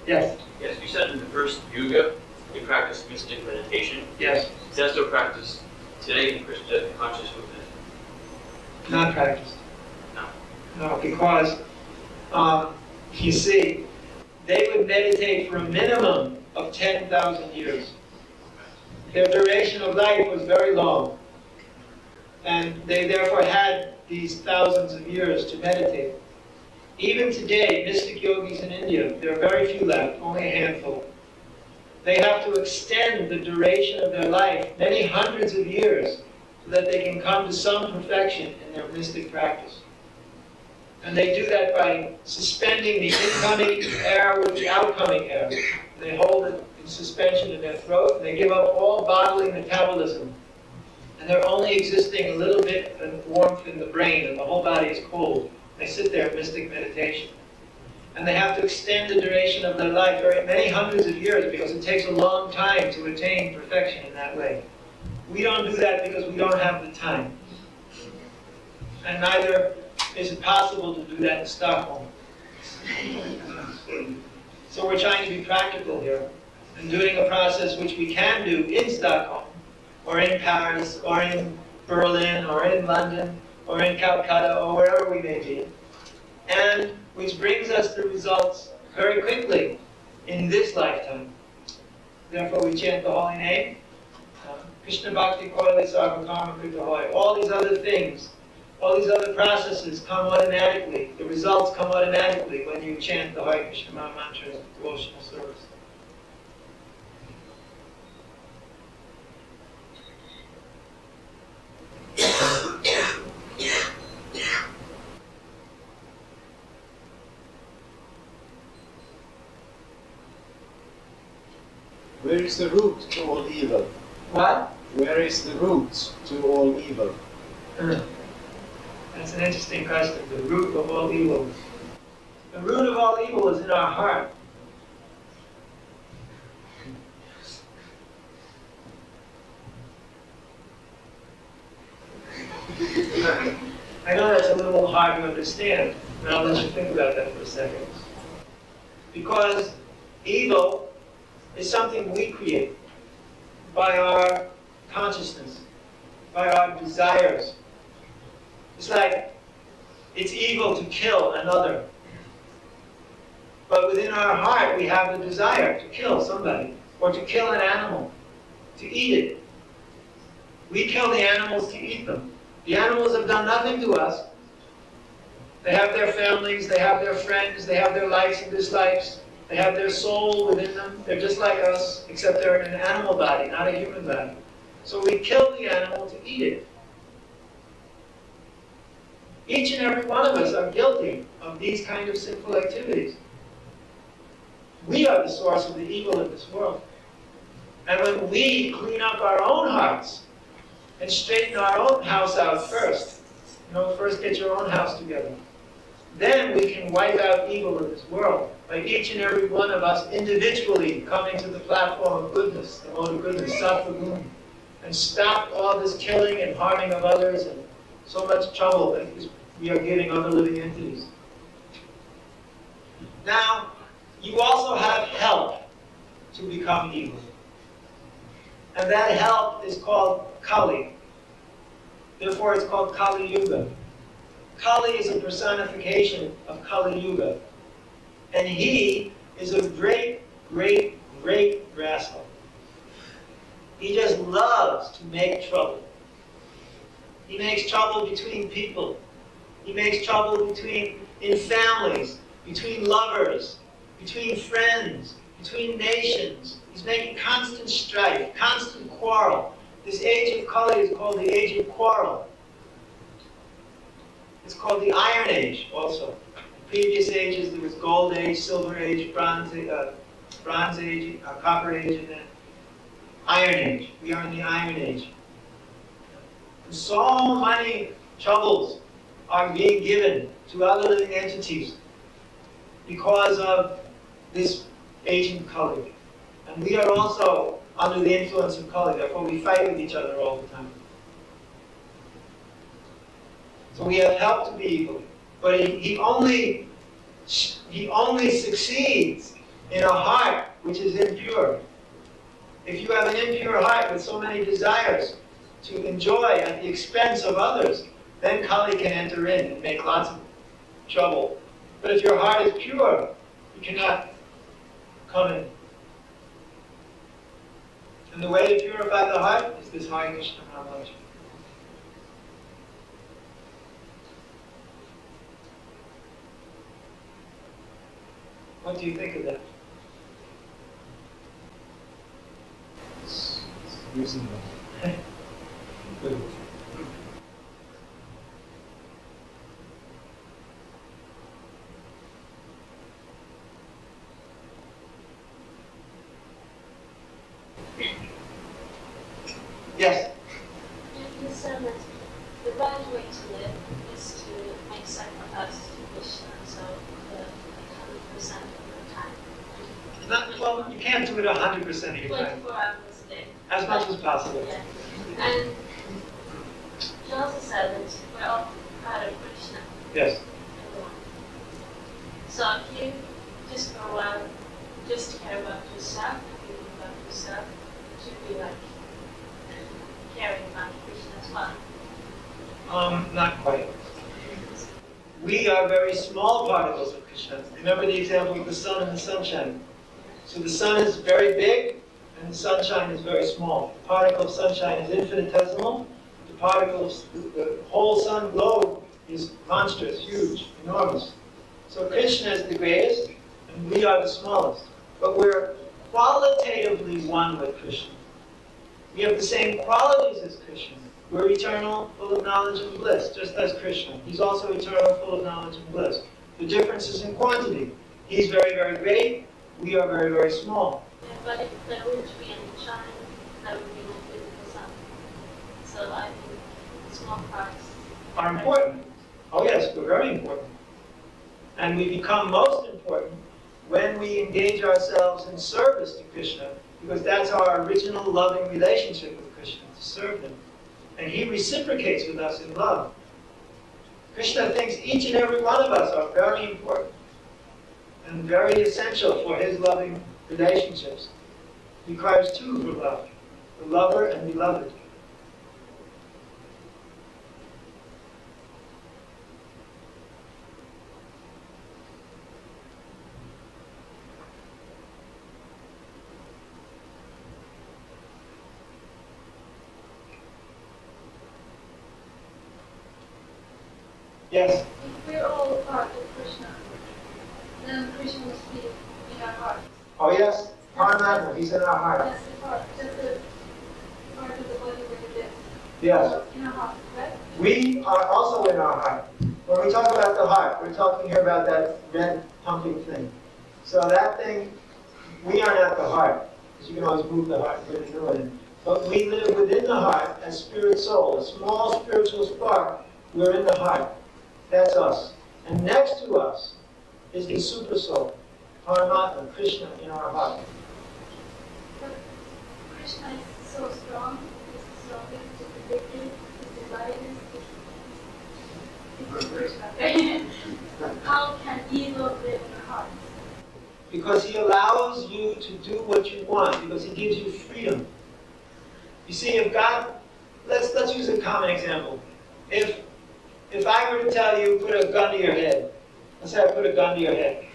Yes. Yes, you said in the first yuga you practiced mystic meditation. Yes. Is that still practiced today in Krishna conscious movement? Not practiced. No. No, because you see, they would meditate for a minimum of 10,000 years. Their duration of life was very long. And they therefore had these thousands of years to meditate. Even today, mystic yogis in India, there are very few left, only a handful. They have to extend the duration of their life many hundreds of years so that they can come to some perfection in their mystic practice. And they do that by suspending the incoming air with the outcoming air. They hold it in suspension in their throat, and they give up all bodily metabolism. And they're only existing a little bit of warmth in the brain, and the whole body is cold. They sit there in mystic meditation. And they have to extend the duration of their life many hundreds of years because it takes a long time to attain perfection in that way. We don't do that because we don't have the time. And neither is it possible to do that in Stockholm. So we're trying to be practical here and doing a process which we can do in Stockholm, or in Paris, or in Berlin, or in London, or in Calcutta, or wherever we may be, and which brings us the results very quickly in this lifetime. Therefore we chant the holy name, Krishna Bhakti Koile Sarva Karma Krita Hoy. All these other things, all these other processes come automatically. The results come automatically when you chant the Hare Krishna Maha Mantra as devotional service. Where is the root to all evil? What? Where is the root to all evil? That's an interesting question. The root of all evil. The root of all evil is in our heart. I know that's a little hard to understand, but I'll let you think about that for a second. Because evil is something we create by our consciousness, by our desires. It's like it's evil to kill another. But within our heart we have the desire to kill somebody, or to kill an animal, to eat it. We kill the animals to eat them. The animals have done nothing to us. They have their families, they have their friends, they have their likes and dislikes. They have their soul within them. They're just like us, except they're in an animal body, not a human body. So we kill the animal to eat it. Each and every one of us are guilty of these kind of sinful activities. We are the source of the evil in this world. And when we clean up our own hearts and straighten our own house out first, first get your own house together, then we can wipe out evil in this world by each and every one of us individually coming to the platform of goodness, the mode of goodness, sattva guna, and stop all this killing and harming of others and so much trouble that we are giving other living entities. Now, you also have help to become evil. And that help is called Kali. Therefore, it's called Kali Yuga. Kali is a personification of Kali Yuga. And he is a great, great, great rascal. He just loves to make trouble. He makes trouble between people. He makes trouble in families, between lovers, between friends, between nations. He's making constant strife, constant quarrel. This age of Kali is called the age of quarrel. It's called the Iron Age also. In previous ages there was Gold Age, Silver Age, Bronze Age, Copper Age, and then Iron Age. We are in the Iron Age. And so many troubles are being given to other living entities because of this ancient Kali. And we are also under the influence of Kali, therefore we fight with each other all the time. So we have help to be evil. But he only succeeds in a heart which is impure. If you have an impure heart with so many desires to enjoy at the expense of others, then Kali can enter in and make lots of trouble. But if your heart is pure, you cannot come in. And the way to purify the heart is this Hare Krishna Mahamantra. What do you think of that? It's reasonable. Good. Yes? You said that the right way to live is to make sacrifices to Krishna, so 100% of the time. Well, you can't do it 100% of your time. 24 hours a day. As much as possible. Yeah. And you also said that we're all part of Krishna. Yes. Everyone. So if you just for a while just care about yourself, thinking about yourself, it should be like caring about Krishna as well. Not quite. We are very small particles of Krishna. Remember the example of the sun and the sunshine. So the sun is very big, and the sunshine is very small. The particle of sunshine is infinitesimal. The whole sun globe is monstrous, huge, enormous. So Krishna is the greatest, and we are the smallest. But we're qualitatively one with Krishna. We have the same qualities as Krishna. We're eternal, full of knowledge and bliss, just as Krishna. He's also eternal, full of knowledge and bliss. The difference is in quantity. He's very, very great. We are very, very small. Yeah, but if there would be any shine, that would be the physical sun. So I think small parts Are important. Oh yes, we're very important. And we become most important when we engage ourselves in service to Krishna, because that's our original loving relationship with Krishna, to serve him. And he reciprocates with us in love. Krishna thinks each and every one of us are very important and very essential for his loving relationships. He requires two for love, the lover and beloved. Yes? If we're all part of Krishna, then Krishna must be in our heart. Oh yes? Paramatma, he's in our heart. That's the part, that's the part of the body where he lives. Yes. In our heart, right? We are also in our heart. When we talk about the heart, we're talking here about that red pumping thing. So that thing, we are not the heart, because you can always move the heart and put a new in. But we live within the heart as spirit soul, a small spiritual spark. We're in the heart. That's us. And next to us is the super soul, Paramatma, Krishna in our heart. But Krishna is so strong, he's the strongest, he's the biggest, he's the lightest, he's Krishna. How can evil live in our hearts? because he allows you to do what you want, because he gives you freedom. You see, if God, let's use a common example. If I were to tell you, put a gun to your head, let's say I put a gun to your head,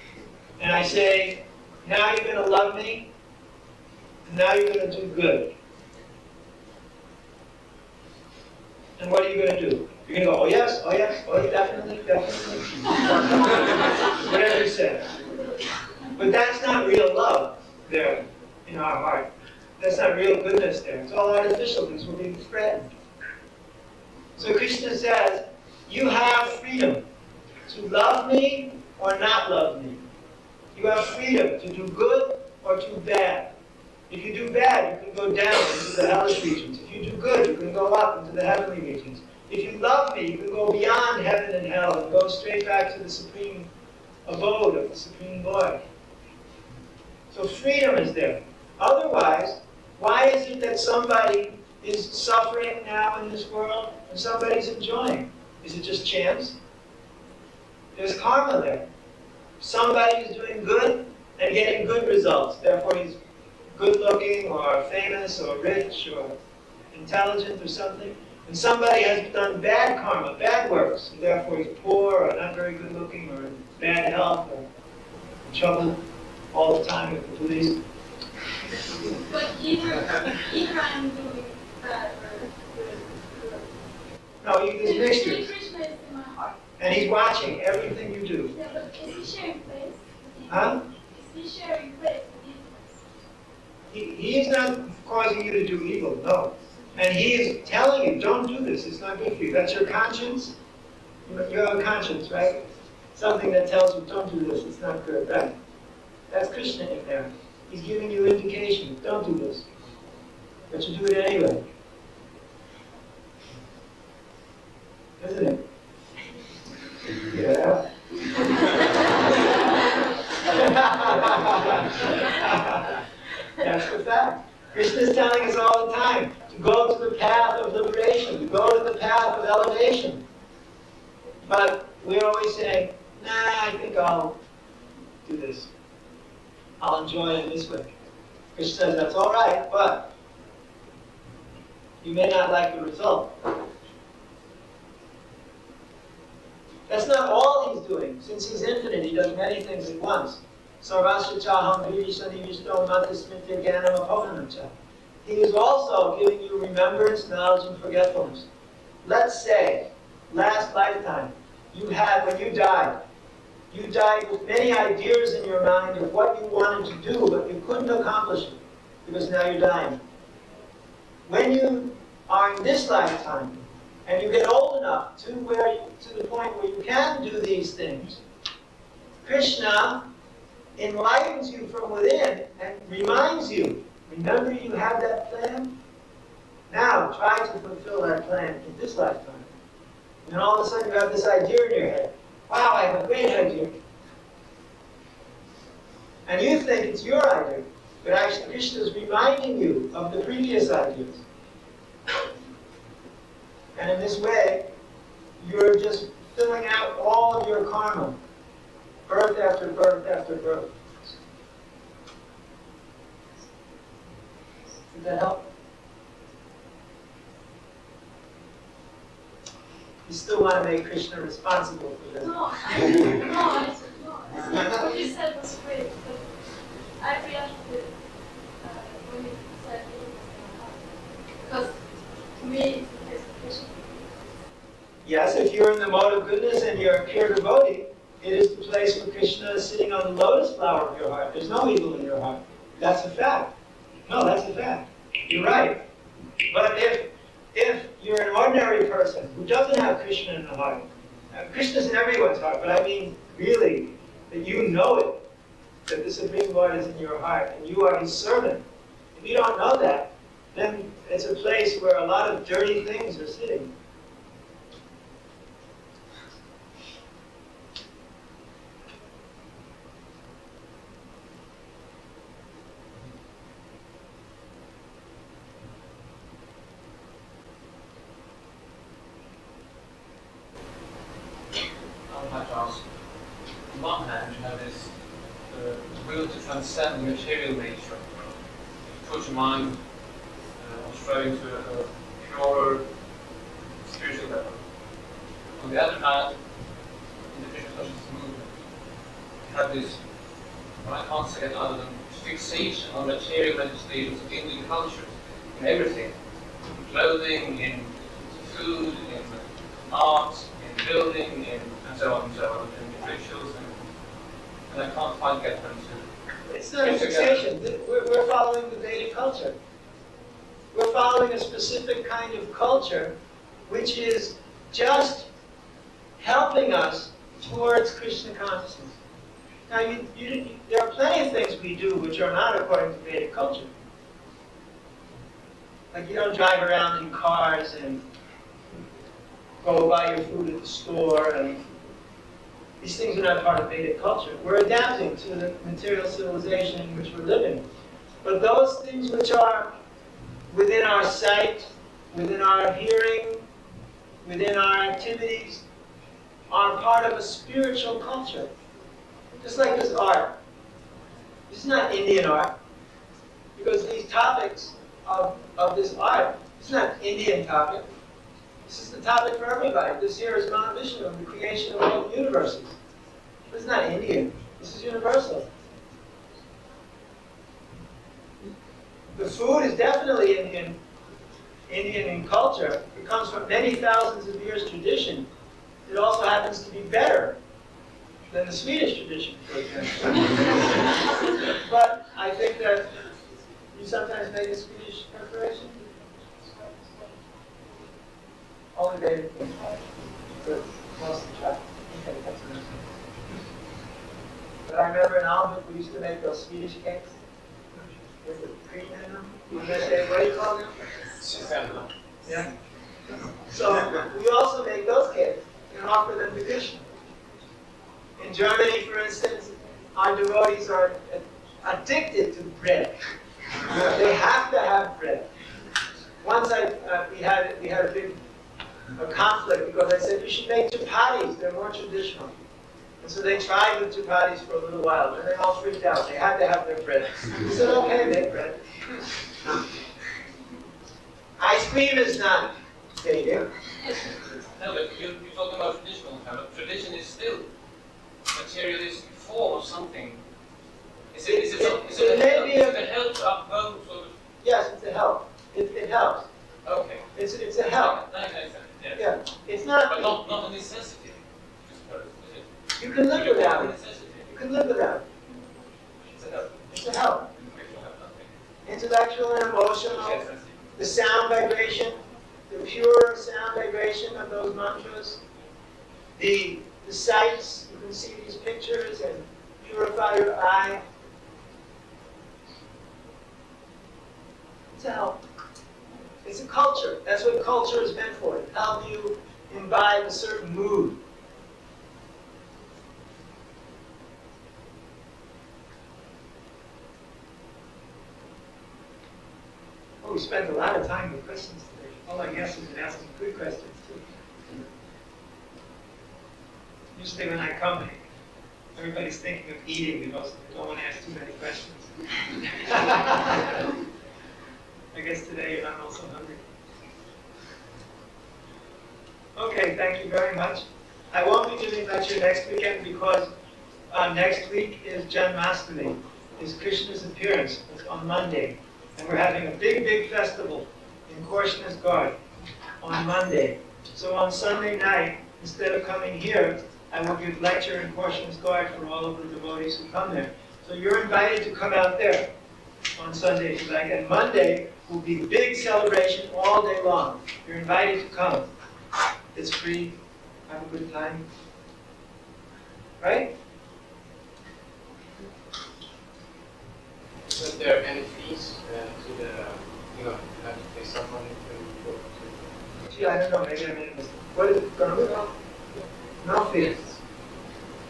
and I say, now you're going to love me, and now you're going to do good. And what are you going to do? You're going to go, oh yes, definitely. Whatever you say. But that's not real love there in our heart. That's not real goodness there. It's all artificial because we're being threatened. So Krishna says, you have freedom to love me or not love me. You have freedom to do good or do bad. If you do bad, you can go down into the hellish regions. If you do good, you can go up into the heavenly regions. If you love me, you can go beyond heaven and hell and go straight back to the supreme abode of the Supreme Lord. So freedom is there. Otherwise, why is it that somebody is suffering now in this world and somebody's enjoying? Is it just chance? There's karma there. Somebody is doing good and getting good results. Therefore, he's good looking or famous or rich or intelligent or something. And somebody has done bad karma, bad works. And therefore, he's poor or not very good looking or in bad health or in trouble all the time with the police. But either I'm doing bad or good. No, there's mixtures. Krishna is in my heart. And he's watching everything you do. Yeah, but is he sharing place? Huh? Is he sharing place with you? He is not causing you to do evil, no. And he is telling you, don't do this, it's not good for you. That's your conscience. You have a conscience, right? Something that tells you, don't do this, it's not good, right? That's Krishna in there. He's giving you indication, don't do this. But you do it anyway. Isn't it? Yeah. That's the fact. Krishna is telling us all the time to go to the path of liberation, to go to the path of elevation. But we're always saying, nah, I think I'll do this. I'll enjoy it this way. Krishna says, that's all right, but you may not like the result. That's not all he's doing. Since he's infinite, he does many things at once. Sarvasya chaham virisani vishto matismiti gyanam apohanam cha. He is also giving you remembrance, knowledge, and forgetfulness. Let's say, last lifetime, when you died with many ideas in your mind of what you wanted to do, but you couldn't accomplish it, because now you're dying. When you are in this lifetime, and you get old enough to the point where you can do these things, Krishna enlightens you from within and reminds you, remember you have that plan? Now try to fulfill that plan in this lifetime. And all of a sudden you have this idea in your head. Wow, I have a great idea. And you think it's your idea, but actually Krishna is reminding you of the previous ideas. And in this way, you're just filling out all of your karma, birth after birth after birth. Did that help? You still want to make Krishna responsible for this? No, what you said was great, but I reacted when you said it was because to me it's the case of Krishna. Yes, if you're in the mode of goodness and you're a pure devotee, it is the place where Krishna is sitting on the lotus flower of your heart. There's no evil in your heart. That's a fact. No, that's a fact. You're right. But if you're an ordinary person who doesn't have Krishna in the heart, Krishna's in everyone's heart, but I mean really, that you know it, that the Supreme Lord is in your heart, and you are His servant. If you don't know that, then it's a place where a lot of dirty things are sitting. On one hand, you have this real understand the material nature, put your mind straight into a pure spiritual level. On the other hand, in the Krishna consciousness movement, we have this, what I can't say other than fixation on material manifestations of Indian cultures, in everything, in clothing, in food, in art, in building, and so on, in rituals, and I can't quite get them to. It's not a fixation. We're following the Vedic culture. We're following a specific kind of culture which is just helping us towards Krishna consciousness. Now, there are plenty of things we do which are not according to Vedic culture. Like you don't drive around in cars and go buy your food at the store, and these things are not part of Vedic culture. We're adapting to the material civilization in which we're living. But those things which are within our sight, within our hearing, within our activities, are part of a spiritual culture. Just like this art. This is not Indian art, because these topics of this art, it's not Indian topic. This is the topic for everybody. This here is Mahavishnu, the creation of all the universes. This is not Indian. This is universal. The food is definitely Indian in culture. It comes from many thousands of years tradition. It also happens to be better than the Swedish tradition, for example. But I think that you sometimes make a Swedish preparation. Only they good. Lost the track. Okay, that's good. But I remember in Almut we used to make those Swedish cakes with the cream in them. What do you call them? Yeah. So we also make those cakes and offer them to Krishna. In Germany, for instance, our devotees are addicted to bread. They have to have bread. Once we had a big conflict because I said you should make chapatis. They're more traditional. And so they tried with chapatis for a little while, and they all freaked out. They had to have their bread. We said, okay, make bread. Ice cream is not Vedic. No, but you're talking about traditional, but tradition is still materialistic form of something. Is it a help to uphold sort of? Yes, it's a help. It helps. Okay. It's a help. Yes. Yeah. It's not. But not a necessity. You can live without it. You can live without it. It's a help. It's a help. Intellectual and emotional. The sound vibration, the pure sound vibration of those mantras. The sights, you can see these pictures and purify your eye. It's a help. It's a culture. That's what culture is meant for. To help you imbibe a certain mood. Oh, we spent a lot of time with questions today. All our guests have been asking good questions too. Usually when I come, everybody's thinking of eating because they don't want to ask too many questions. I guess today you're not also hungry. Okay, thank you very much. I won't be giving a lecture next weekend because next week is Janmashtami, is Krishna's appearance. It's on Monday. And we're having a big, big festival in Krishna's Garden on Monday. So on Sunday night, instead of coming here, I will give lecture in Krishna's Garden for all of the devotees who come there. So you're invited to come out there on Sunday if you like. And Monday will be a big celebration all day long. You're invited to come. It's free. Have a good time. Right? Is there any fees to the, have to pay some money to go to? Gee, I don't know, maybe I made a mistake. What is it going to be? No fees.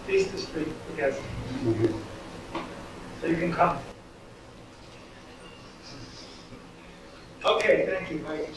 Feast is free for guests. So you can come. Okay, thank you. Bye.